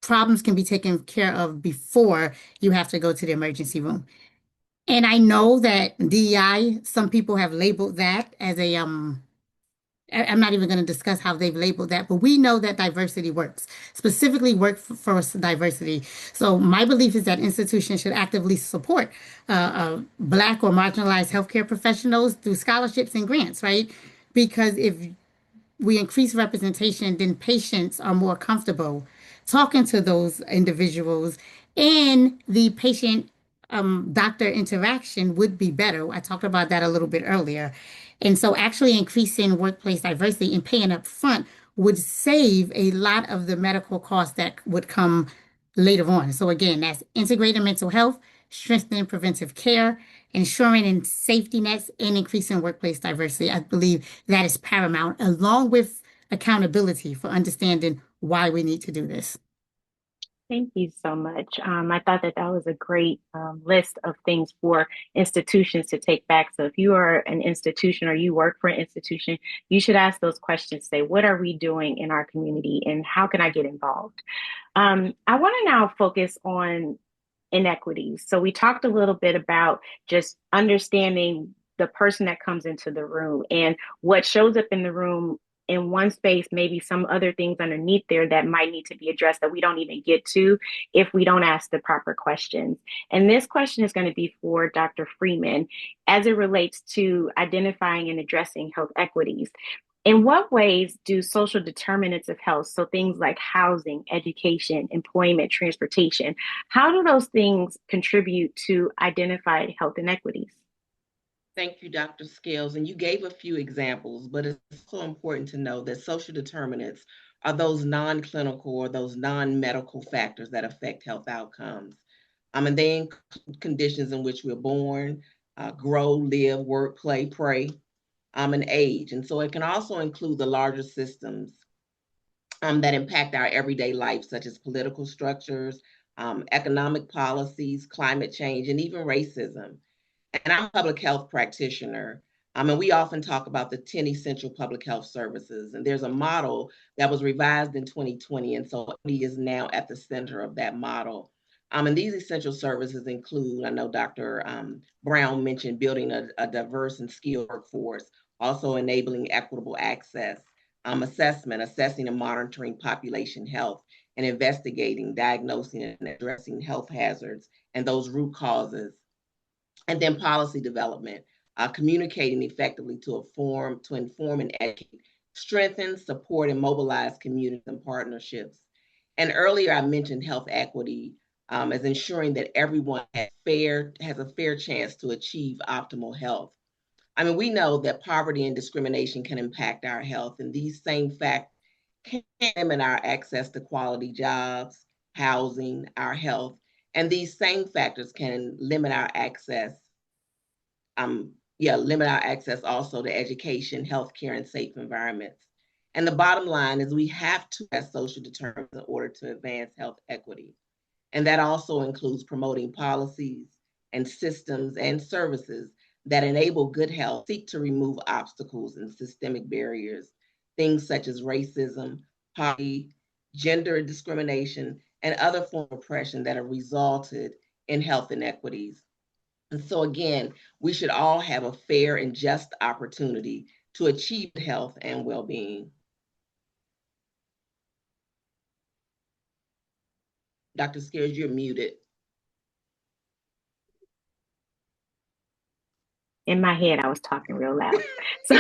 problems can be taken care of before you have to go to the emergency room. And I know that DEI, some people have labeled that as a I'm not even going to discuss how they've labeled that, but we know that diversity works, specifically workforce diversity. So my belief is that institutions should actively support Black or marginalized healthcare professionals through scholarships and grants, right? Because if we increase representation, then patients are more comfortable talking to those individuals, and the patient doctor interaction would be better. I talked about that a little bit earlier. And so actually increasing workplace diversity and paying up front would save a lot of the medical costs that would come later on. So again, that's integrating mental health, strengthening preventive care, ensuring in safety nets, and increasing workplace diversity. I believe that is paramount, along with accountability for understanding why we need to do this. Thank you so much. I thought that was a great list of things for institutions to take back. So if you are an institution or you work for an institution, you should ask those questions. Say, what are we doing in our community and how can I get involved? I want to now focus on inequities. So we talked a little bit about just understanding the person that comes into the room and what shows up in the room in one space, maybe some other things underneath there that might need to be addressed that we don't even get to if we don't ask the proper questions. And this question is going to be for Dr. Freeman as it relates to identifying and addressing health equities. In what ways do social determinants of health, so things like housing, education, employment, transportation, how do those things contribute to identified health inequities? Thank you, Dr. Scales. And you gave a few examples, but it's so important to know that social determinants are those non-clinical or those non-medical factors that affect health outcomes. And they include conditions in which we're born, grow, live, work, play, pray, and age. And so it can also include the larger systems that impact our everyday life, such as political structures, economic policies, climate change, and even racism. And I'm a public health practitioner. And we often talk about the 10 essential public health services. And there's a model that was revised in 2020. And so equity is now at the center of that model. And these essential services include, I know Dr. Brown mentioned building a diverse and skilled workforce, also enabling equitable access, assessing and monitoring population health, and investigating, diagnosing, and addressing health hazards and those root causes. And then policy development, communicating effectively to inform and educate, strengthen, support, and mobilize communities and partnerships. And earlier I mentioned health equity as ensuring that everyone has a fair chance to achieve optimal health. I mean, we know that poverty and discrimination can impact our health, and these same facts can limit our access to quality jobs, housing, our health. And these same factors can limit our access, also to education, healthcare, and safe environments. And the bottom line is we have to have social determinants in order to advance health equity. And that also includes promoting policies and systems and services that enable good health, seek to remove obstacles and systemic barriers, things such as racism, poverty, gender discrimination, and other forms of oppression that have resulted in health inequities. And so again, we should all have a fair and just opportunity to achieve health and well-being. Dr. Scares, you're muted. In my head, I was talking real loud. So,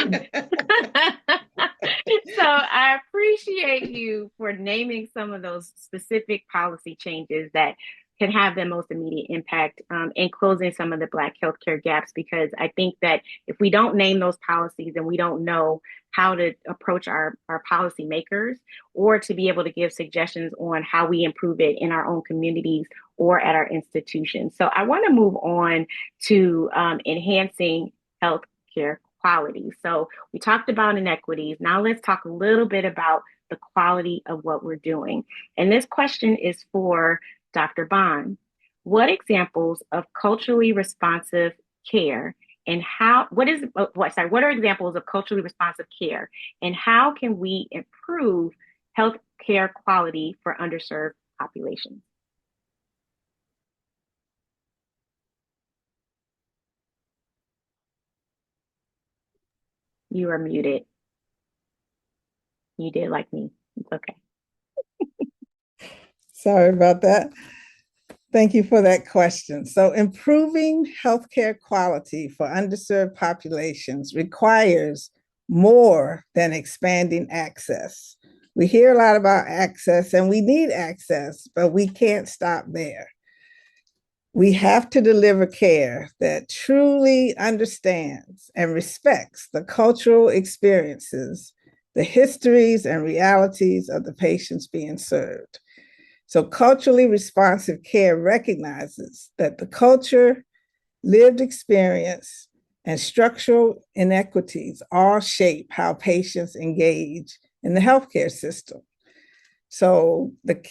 so I appreciate you for naming some of those specific policy changes that can have the most immediate impact and closing some of the Black healthcare gaps, because I think that if we don't name those policies and we don't know how to approach our policy makers or to be able to give suggestions on how we improve it in our own communities or at our institutions. So I want to move on to enhancing healthcare quality. So we talked about inequities. Now let's talk a little bit about the quality of what we're doing. And this question is for Dr. Bond. What examples of culturally responsive care and what are examples of culturally responsive care and how can we improve healthcare quality for underserved populations? You are muted. You did like me. It's okay. Sorry about that. Thank you for that question. So improving healthcare quality for underserved populations requires more than expanding access. We hear a lot about access and we need access, but we can't stop there. We have to deliver care that truly understands and respects the cultural experiences, the histories and realities of the patients being served. So culturally responsive care recognizes that the culture, lived experience, and structural inequities all shape how patients engage in the healthcare system. So the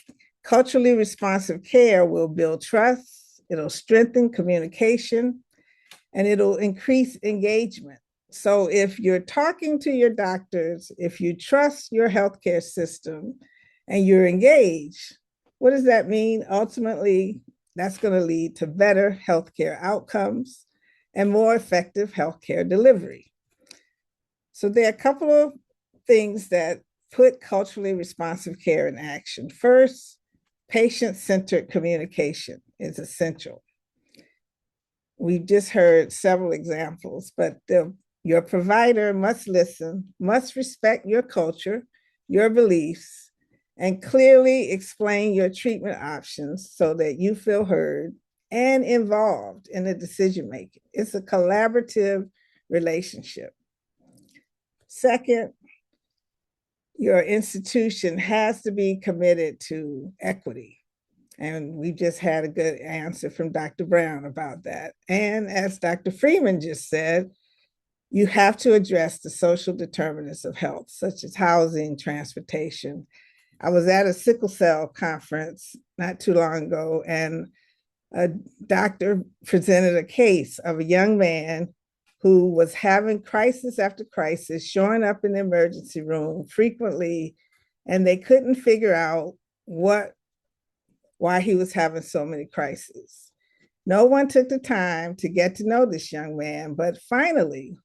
culturally responsive care will build trust, it'll strengthen communication, and it'll increase engagement. So if you're talking to your doctors, if you trust your healthcare system and you're engaged, what does that mean? Ultimately, that's going to lead to better healthcare outcomes and more effective healthcare delivery. So there are a couple of things that put culturally responsive care in action. First, patient-centered communication is essential. We've just heard several examples, but your provider must listen, must respect your culture, your beliefs, and clearly explain your treatment options so that you feel heard and involved in the decision-making. It's a collaborative relationship. Second, your institution has to be committed to equity. And we just had a good answer from Dr. Brown about that. And as Dr. Freeman just said, you have to address the social determinants of health, such as housing, transportation. I was at a sickle cell conference not too long ago, and a doctor presented a case of a young man who was having crisis after crisis, showing up in the emergency room frequently, and they couldn't figure out why he was having so many crises. No one took the time to get to know this young man, but finally,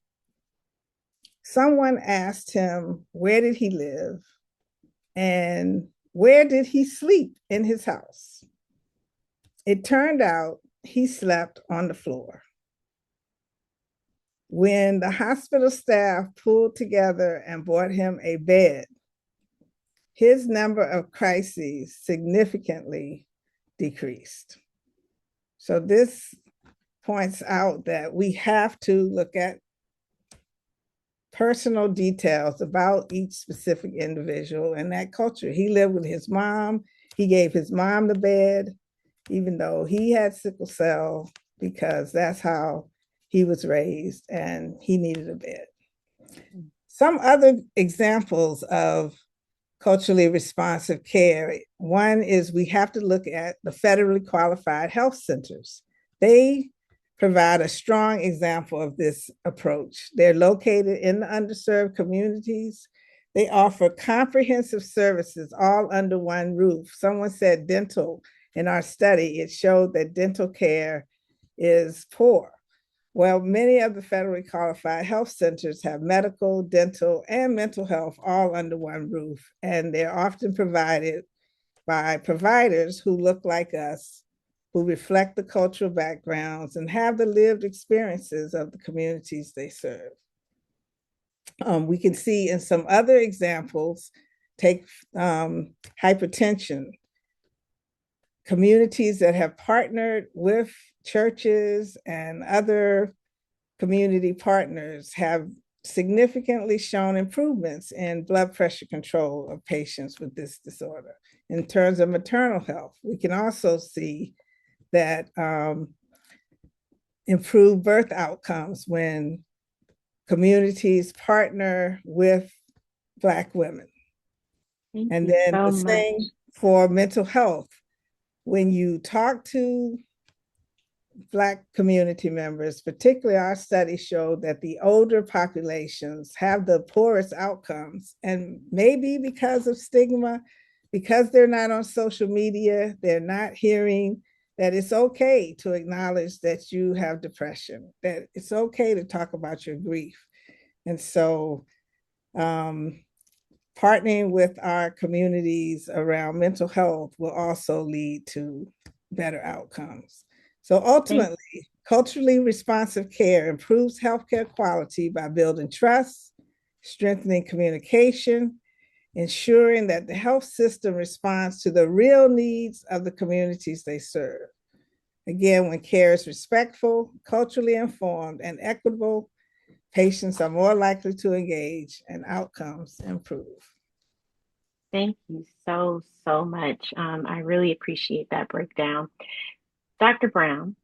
someone asked him, where did he live? And where did he sleep in his house? It turned out he slept on the floor. When the hospital staff pulled together and brought him a bed, his number of crises significantly decreased. So this points out that we have to look at personal details about each specific individual and that culture. He lived with his mom. He gave his mom the bed, even though he had sickle cell, because that's how he was raised and he needed a bed. Some other examples of culturally responsive care. One is we have to look at the federally qualified health centers. They provide a strong example of this approach. They're located in the underserved communities. They offer comprehensive services all under one roof. Someone said dental in our study. It showed that dental care is poor. Well, many of the federally qualified health centers have medical, dental, and mental health all under one roof, and they're often provided by providers who look like us, who reflect the cultural backgrounds and have the lived experiences of the communities they serve. We can see in some other examples, take hypertension. Communities that have partnered with churches and other community partners have significantly shown improvements in blood pressure control of patients with this disorder. In terms of maternal health, we can also see that improved birth outcomes when communities partner with Black women. Thank And you then so the much. same for mental health. When you talk to Black community members, particularly our study showed that the older populations have the poorest outcomes. And maybe because of stigma, because they're not on social media, they're not hearing that it's okay to acknowledge that you have depression, that it's okay to talk about your grief. And so partnering with our communities around mental health will also lead to better outcomes. So ultimately, culturally responsive care improves healthcare quality by building trust, strengthening communication, ensuring that the health system responds to the real needs of the communities they serve. Again, when care is respectful, culturally informed, and equitable, patients are more likely to engage and outcomes improve. Thank you so, so much. I really appreciate that breakdown. Dr. Brown,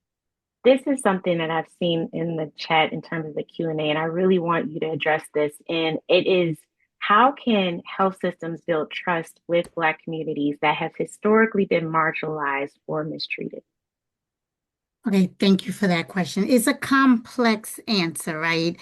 this is something that I've seen in the chat in terms of the Q&A, and I really want you to address this. And it is, how can health systems build trust with Black communities that have historically been marginalized or mistreated? Okay, thank you for that question. It's a complex answer, right?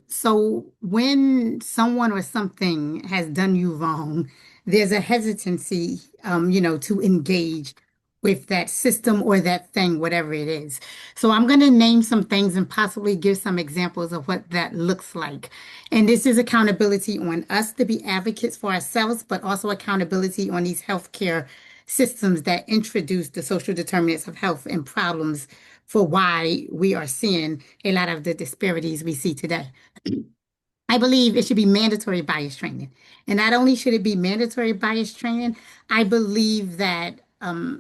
So when someone or something has done you wrong, there's a hesitancy, to engage with that system or that thing, whatever it is. So I'm going to name some things and possibly give some examples of what that looks like. And this is accountability on us to be advocates for ourselves, but also accountability on these healthcare systems that introduce the social determinants of health and problems for why we are seeing a lot of the disparities we see today. I believe it should be mandatory bias training. And not only should it be mandatory bias training, I believe that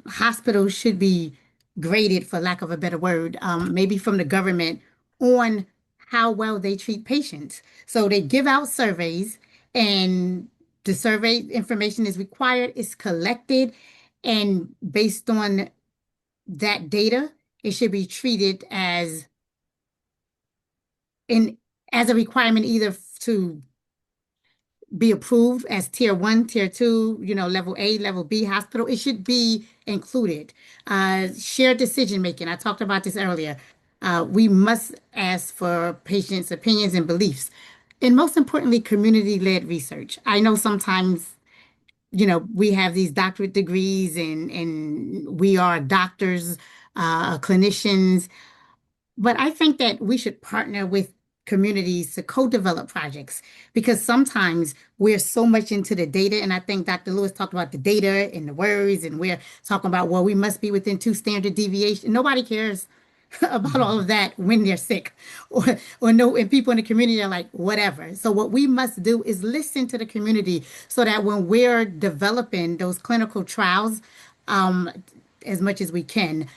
hospitals should be graded, for lack of a better word, maybe from the government, on how well they treat patients. So they give out surveys, and the survey information is required, is collected, and based on that data, it should be treated as a requirement, either to be approved as tier 1, tier 2, level A, level B hospital. It should be included. Shared decision making. I talked about this earlier. We must ask for patients' opinions and beliefs. And most importantly, community-led research. I know sometimes, we have these doctorate degrees and we are doctors, clinicians, but I think that we should partner with communities to co-develop projects, because sometimes we're so much into the data. And I think Dr. Lewis talked about the data and the words, and we're talking about, well, we must be within 2 standard deviation. Nobody cares about all of that when they're sick, or no, and people in the community are like, whatever. So what we must do is listen to the community, so that when we're developing those clinical trials, as much as we can,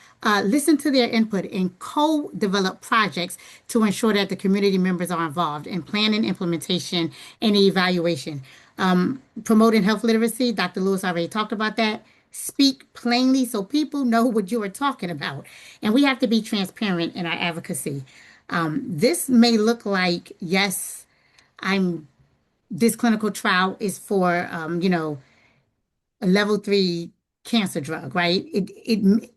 listen to their input and co-develop projects to ensure that the community members are involved in planning, implementation, and evaluation. Promoting health literacy, Dr. Lewis already talked about that. Speak plainly so people know what you are talking about. And we have to be transparent in our advocacy. This may look like, yes, this clinical trial is for, a level 3 cancer drug, right?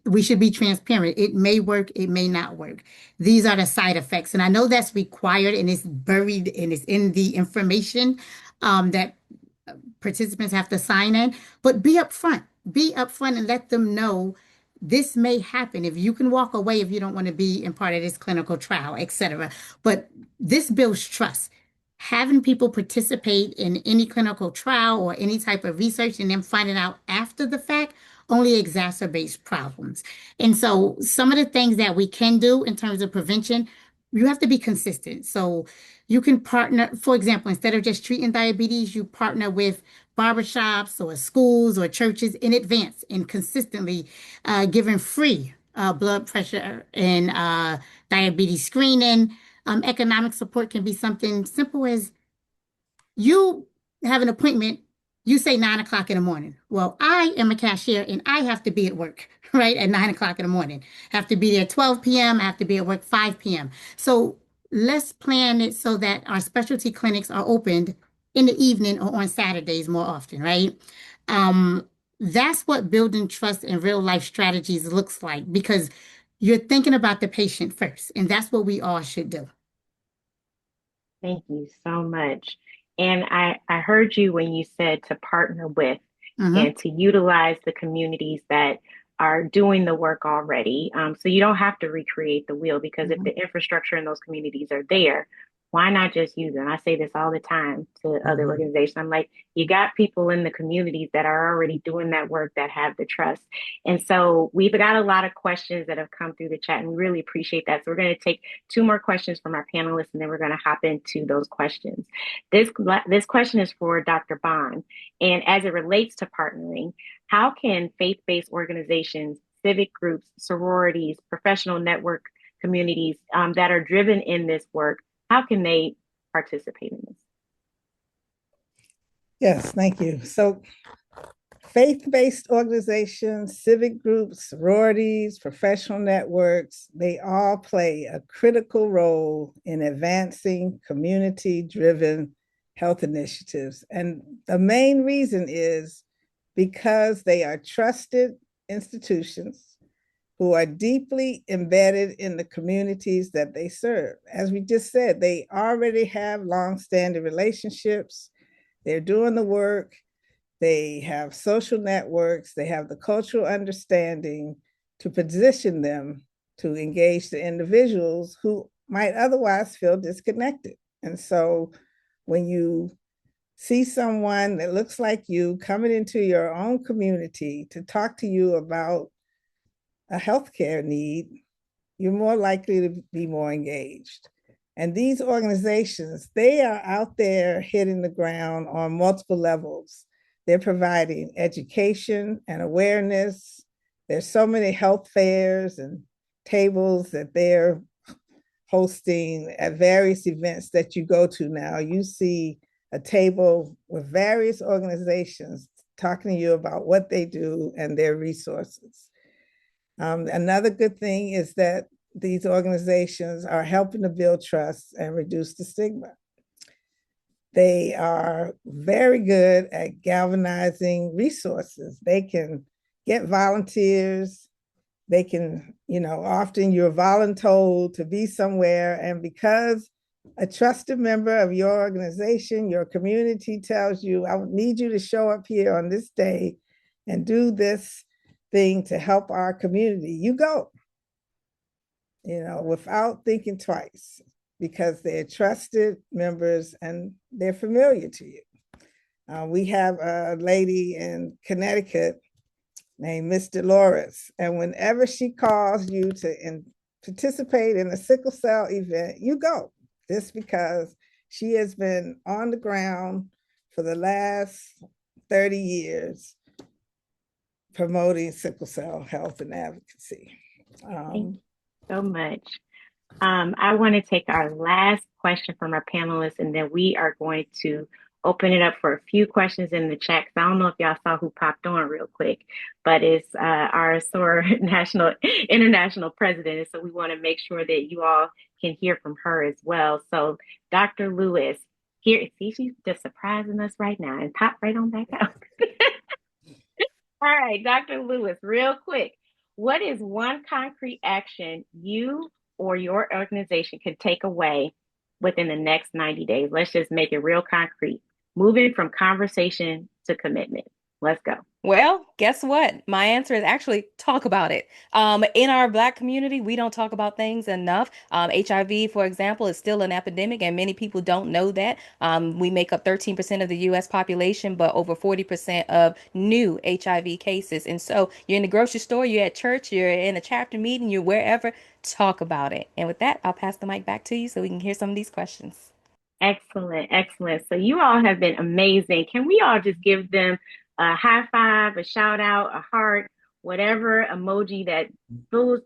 We should be transparent. It may work, it may not work. These are the side effects. And I know that's required, and it's buried and it's in the information that participants have to sign in, but be upfront. Be upfront and let them know this may happen. If you can walk away if you don't want to be in part of this clinical trial, etc. But this builds trust. Having people participate in any clinical trial or any type of research and then finding out after the fact only exacerbates problems. And so some of the things that we can do in terms of prevention, you have to be consistent. So you can partner, for example, instead of just treating diabetes, you partner with barbershops or schools or churches in advance and consistently giving free blood pressure and diabetes screening. Economic support can be something simple as you have an appointment, you say 9 o'clock in the morning. Well, I am a cashier and I have to be at work, right, at 9 o'clock in the morning. I have to be there 12 p.m. I have to be at work 5 p.m. So let's plan it so that our specialty clinics are opened in the evening or on Saturdays more often, right? Um, that's what building trust in real life strategies looks like because you're thinking about the patient first, and that's what we all should do. Thank you so much. And I heard you when you said to partner with Mm-hmm. and to utilize the communities that are doing the work already. So you don't have to recreate the wheel because if Mm-hmm. the infrastructure in those communities are there, why not just use it? And I say this all the time to other Mhm. organizations. I'm like, you got people in the communities that are already doing that work that have the trust. And so we've got a lot of questions that have come through the chat, and we really appreciate that. So we're going to take two more questions from our panelists, and then we're going to hop into those questions. This question is for Dr. Bond, and as it relates to partnering, how can faith-based organizations, civic groups, sororities, professional network communities that are driven in this work, how can they participate in this? Yes, thank you. So faith-based organizations, civic groups, sororities, professional networks, they all play a critical role in advancing community-driven health initiatives. And the main reason is because they are trusted institutions who are deeply embedded in the communities that they serve. As we just said, they already have long-standing relationships. They're doing the work. They have social networks, they have the cultural understanding to position them to engage the individuals who might otherwise feel disconnected. And so when you see someone that looks like you coming into your own community to talk to you about a healthcare need, you're more likely to be more engaged. And these organizations, they are out there hitting the ground on multiple levels. They're providing education and awareness. There's so many health fairs and tables that they're hosting at various events that you go to now. You see a table with various organizations talking to you about what they do and their resources. Another good thing is that these organizations are helping to build trust and reduce the stigma. They are very good at galvanizing resources. They can get volunteers. They can, often you're voluntold to be somewhere. And because a trusted member of your organization, your community tells you, I need you to show up here on this day and do this thing to help our community, you go, without thinking twice, because they're trusted members and they're familiar to you. We have a lady in Connecticut named Miss Dolores, and whenever she calls you to participate in a sickle cell event, you go, just because she has been on the ground for the last 30 years promoting sickle cell health and advocacy. Thank you so much. I want to take our last question from our panelists, and then we are going to open it up for a few questions in the chat. I don't know if y'all saw who popped on real quick, but it's our SOAR international president. And so we want to make sure that you all can hear from her as well. So Dr. Lewis, here, see, she's just surprising us right now and pop right on back out. All right, Dr. Lewis, real quick, what is one concrete action you or your organization can take away within the next 90 days? Let's just make it real concrete. Moving from conversation to commitment. Let's go. Well, guess what? My answer is actually talk about it. In our Black community, we don't talk about things enough. HIV, for example, is still an epidemic, and many people don't know that. We make up 13% of the US population, but over 40% of new HIV cases. And so you're in the grocery store, you're at church, you're in a chapter meeting, you're wherever, talk about it. And with that, I'll pass the mic back to you so we can hear some of these questions. Excellent, excellent. So you all have been amazing. Can we all just give them a high five, a shout out, a heart, whatever emoji that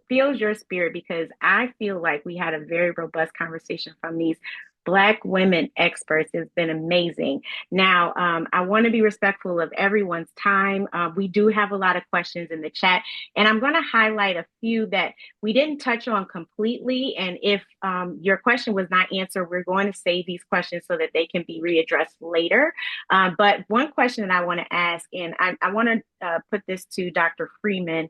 feels your spirit? Because I feel like we had a very robust conversation from these Black women experts. It's been amazing. Now, I want to be respectful of everyone's time. We do have a lot of questions in the chat, and I'm going to highlight a few that we didn't touch on completely. And if your question was not answered, we're going to save these questions so that they can be readdressed later. But one question that I want to ask, and I want to put this to Dr. Freeman,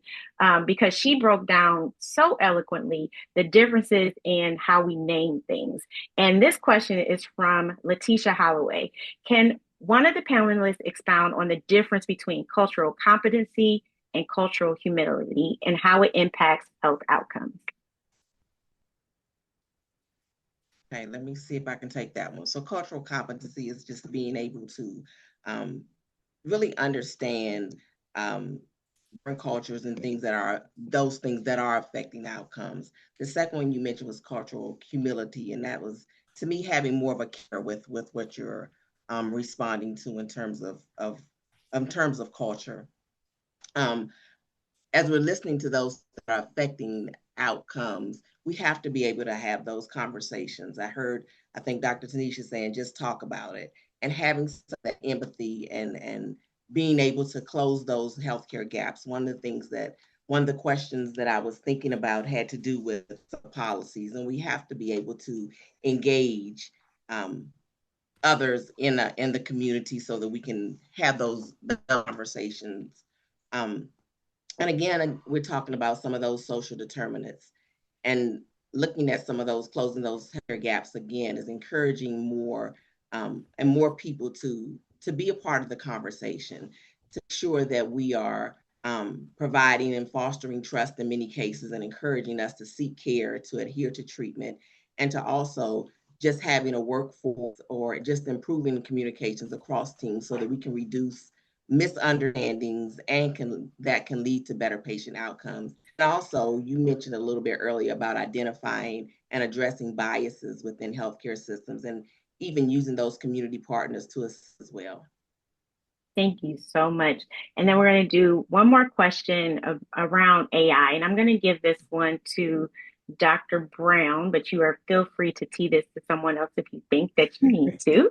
because she broke down so eloquently the differences in how we name things. And this question is from Letitia Holloway. Can one of the panelists expound on the difference between cultural competency and cultural humility and how it impacts health outcomes? Okay, let me see if I can take that one. So cultural competency is just being able to really understand different cultures and things that are those things that are affecting outcomes. The second one you mentioned was cultural humility, and that was to me having more of a care with what you're responding to in terms of culture. As we're listening to those that are affecting outcomes, we have to be able to have those conversations. I think Dr. Tanisha saying, just talk about it, and having that empathy and being able to close those healthcare gaps. One of the questions that I was thinking about had to do with policies, and we have to be able to engage others in the community so that we can have those conversations. And again, we're talking about some of those social determinants, and looking at some of those, closing those gaps again is encouraging more and more people to be a part of the conversation, to ensure that we are providing and fostering trust in many cases, and encouraging us to seek care, to adhere to treatment, and to also just having a workforce or just improving communications across teams so that we can reduce misunderstandings and that can lead to better patient outcomes. And also, you mentioned a little bit earlier about identifying and addressing biases within healthcare systems, and even using those community partners to assist as well. Thank you so much. And then we're going to do one more question around AI. And I'm going to give this one to Dr. Brown, but you are feel free to tee this to someone else if you think that you need to.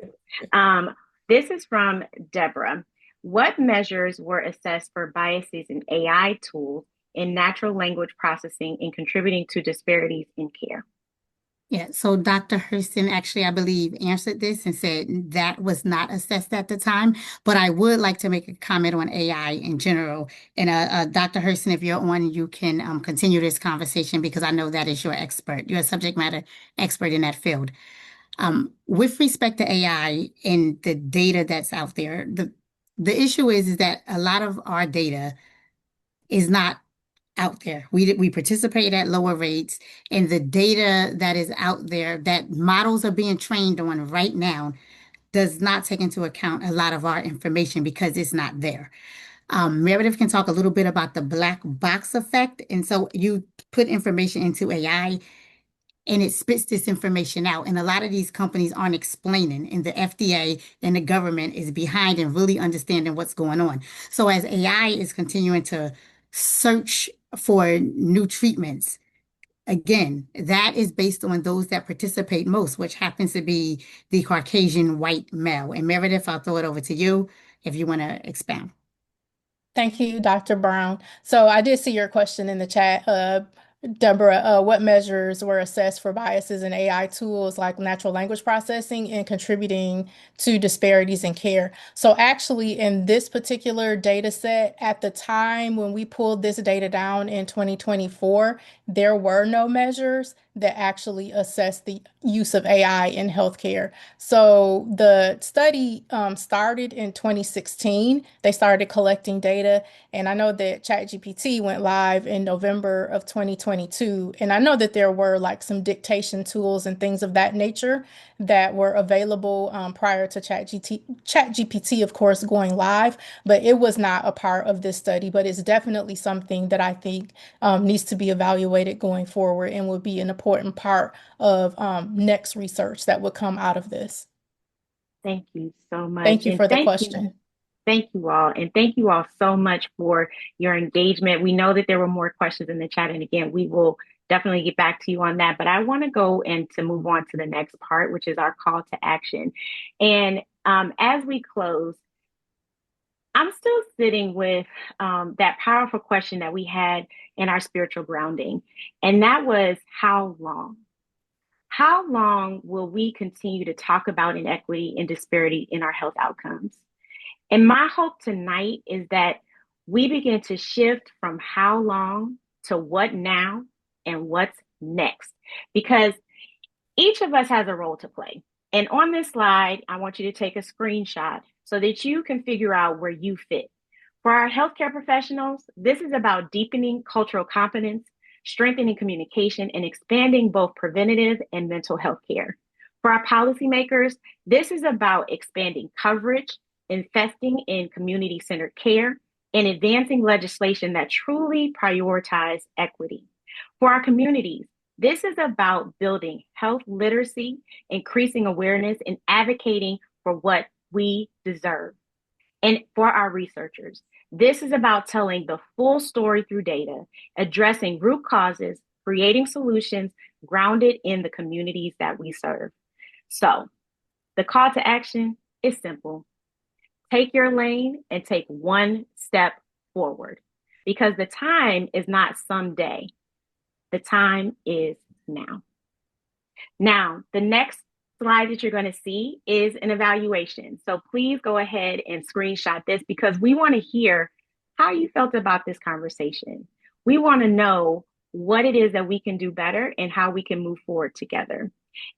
This is from Deborah. What measures were assessed for biases in AI tools in natural language processing and contributing to disparities in care? Yeah, so Dr. Hurston actually, I believe, answered this and said that was not assessed at the time. But I would like to make a comment on AI in general. And Dr. Hurston, if you're on, you can continue this conversation because I know that is your expert. You're a subject matter expert in that field. With respect to AI and the data that's out there, the issue is that a lot of our data is not out there. We participate at lower rates, and the data that is out there that models are being trained on right now does not take into account a lot of our information because it's not there. Meredith can talk a little bit about the black box effect. And so you put information into AI and it spits this information out. And a lot of these companies aren't explaining, and the FDA and the government is behind in really understanding what's going on. So as AI is continuing to search for new treatments, again, that is based on those that participate most, which happens to be the Caucasian white male. And Meredith, I'll throw it over to you if you want to expound. Thank you, Dr. Brown. So I did see your question in the chat, Deborah. What measures were assessed for biases in AI tools like natural language processing and contributing to disparities in care? So actually, in this particular data set, at the time when we pulled this data down in 2024, there were no measures that actually assessed the use of AI in healthcare. So the study started in 2016. They started collecting data, and I know that ChatGPT went live in November of 2022. And I know that there were like some dictation tools and things of that nature that were available prior to ChatGPT, of course, going live, but it was not a part of this study. But it's definitely something that I think needs to be evaluated going forward and would be an important part of next research that would come out of this. Thank you so much. Thank you for the question. Thank you all. And thank you all so much for your engagement. We know that there were more questions in the chat. And again, we will definitely get back to you on that. But I want to go and to move on to the next part, which is our call to action. And as we close, I'm still sitting with that powerful question that we had in our spiritual grounding. And that was, how long? How long will we continue to talk about inequity and disparity in our health outcomes? And my hope tonight is that we begin to shift from how long to what now and what's next, because each of us has a role to play. And on this slide, I want you to take a screenshot so that you can figure out where you fit. For our healthcare professionals, this is about deepening cultural competence, strengthening communication, and expanding both preventative and mental health care. For our policymakers, this is about expanding coverage, investing in community-centered care, and advancing legislation that truly prioritizes equity. For our communities, this is about building health literacy, increasing awareness, and advocating for what we deserve. And for our researchers, this is about telling the full story through data, addressing root causes, creating solutions grounded in the communities that we serve. So the call to action is simple. Take your lane and take one step forward, because the time is not someday. The time is now. Now, the next slide that you're going to see is an evaluation. So please go ahead and screenshot this, because we want to hear how you felt about this conversation. We want to know what it is that we can do better and how we can move forward together.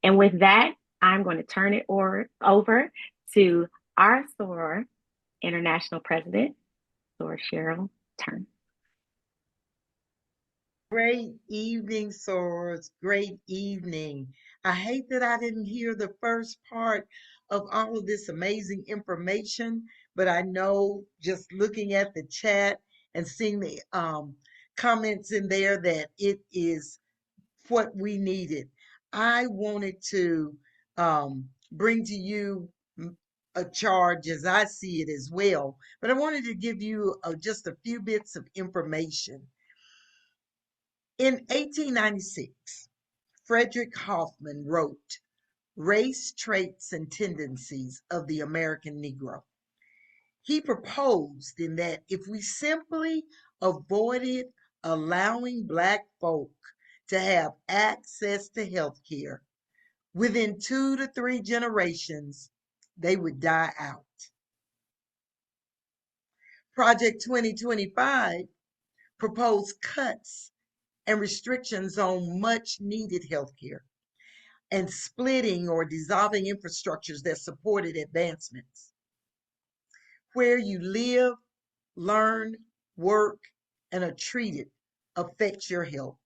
And with that, I'm going to turn it over to our SOAR International President, SOAR Cheryl Turn. Great evening, SOARs. Great evening. I hate that I didn't hear the first part of all of this amazing information, but I know just looking at the chat and seeing the comments in there that it is what we needed. I wanted to bring to you a charge as I see it as well, but I wanted to give you just a few bits of information. In 1896, Frederick Hoffman wrote Race, Traits, and Tendencies of the American Negro. He proposed in that if we simply avoided allowing Black folk to have access to health care, within 2 to 3 generations, they would die out. Project 2025 proposed cuts and restrictions on much needed health care and splitting or dissolving infrastructures that supported advancements. Where you live, learn, work, and are treated affects your health.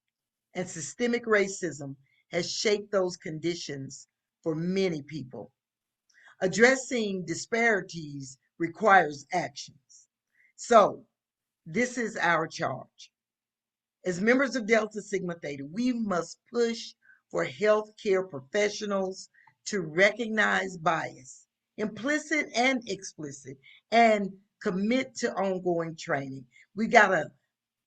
And systemic racism has shaped those conditions for many people. Addressing disparities requires actions. So, this is our charge. As members of Delta Sigma Theta, we must push for healthcare professionals to recognize bias, implicit and explicit, and commit to ongoing training. We got to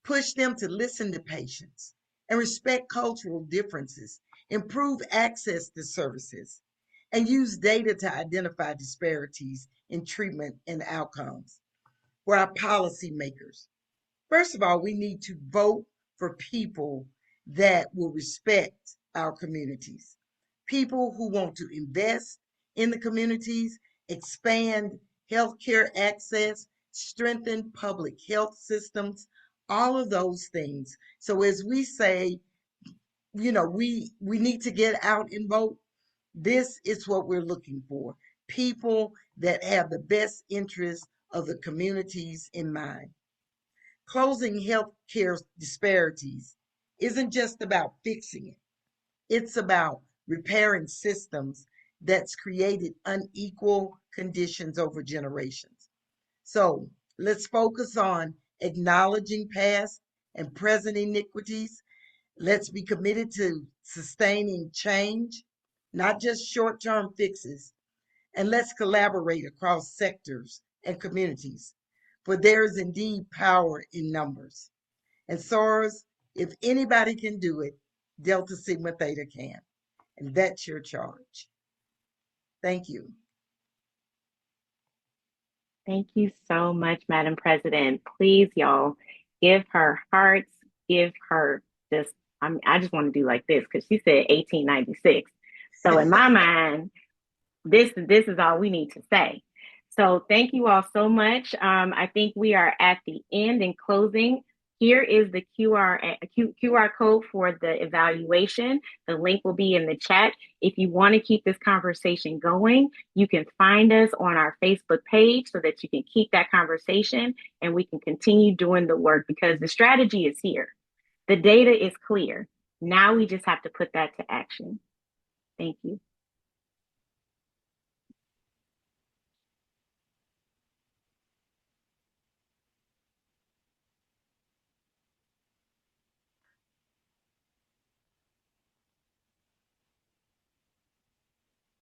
push them to listen to patients and respect cultural differences, improve access to services, and use data to identify disparities in treatment and outcomes. For our policymakers, first of all, we need to vote for people that will respect our communities, people who want to invest in the communities, expand healthcare access, strengthen public health systems, all of those things. So as we say, we need to get out and vote. This is what we're looking for. People that have the best interests of the communities in mind. Closing healthcare disparities isn't just about fixing it. It's about repairing systems that's created unequal conditions over generations. So let's focus on acknowledging past and present iniquities. Let's be committed to sustaining change, not just short-term fixes. And let's collaborate across sectors and communities, for there is indeed power in numbers. And SOARs, if anybody can do it, Delta Sigma Theta can. And that's your charge. Thank you. Thank you so much, Madam President. Please, y'all, give her hearts, give her just, I just want to do like this because she said 1896. So in my mind, this is all we need to say. So thank you all so much. I think we are at the end and closing. Here is the QR code for the evaluation. The link will be in the chat. If you want to keep this conversation going, you can find us on our Facebook page so that you can keep that conversation and we can continue doing the work because the strategy is here. The data is clear. Now we just have to put that to action. Thank you.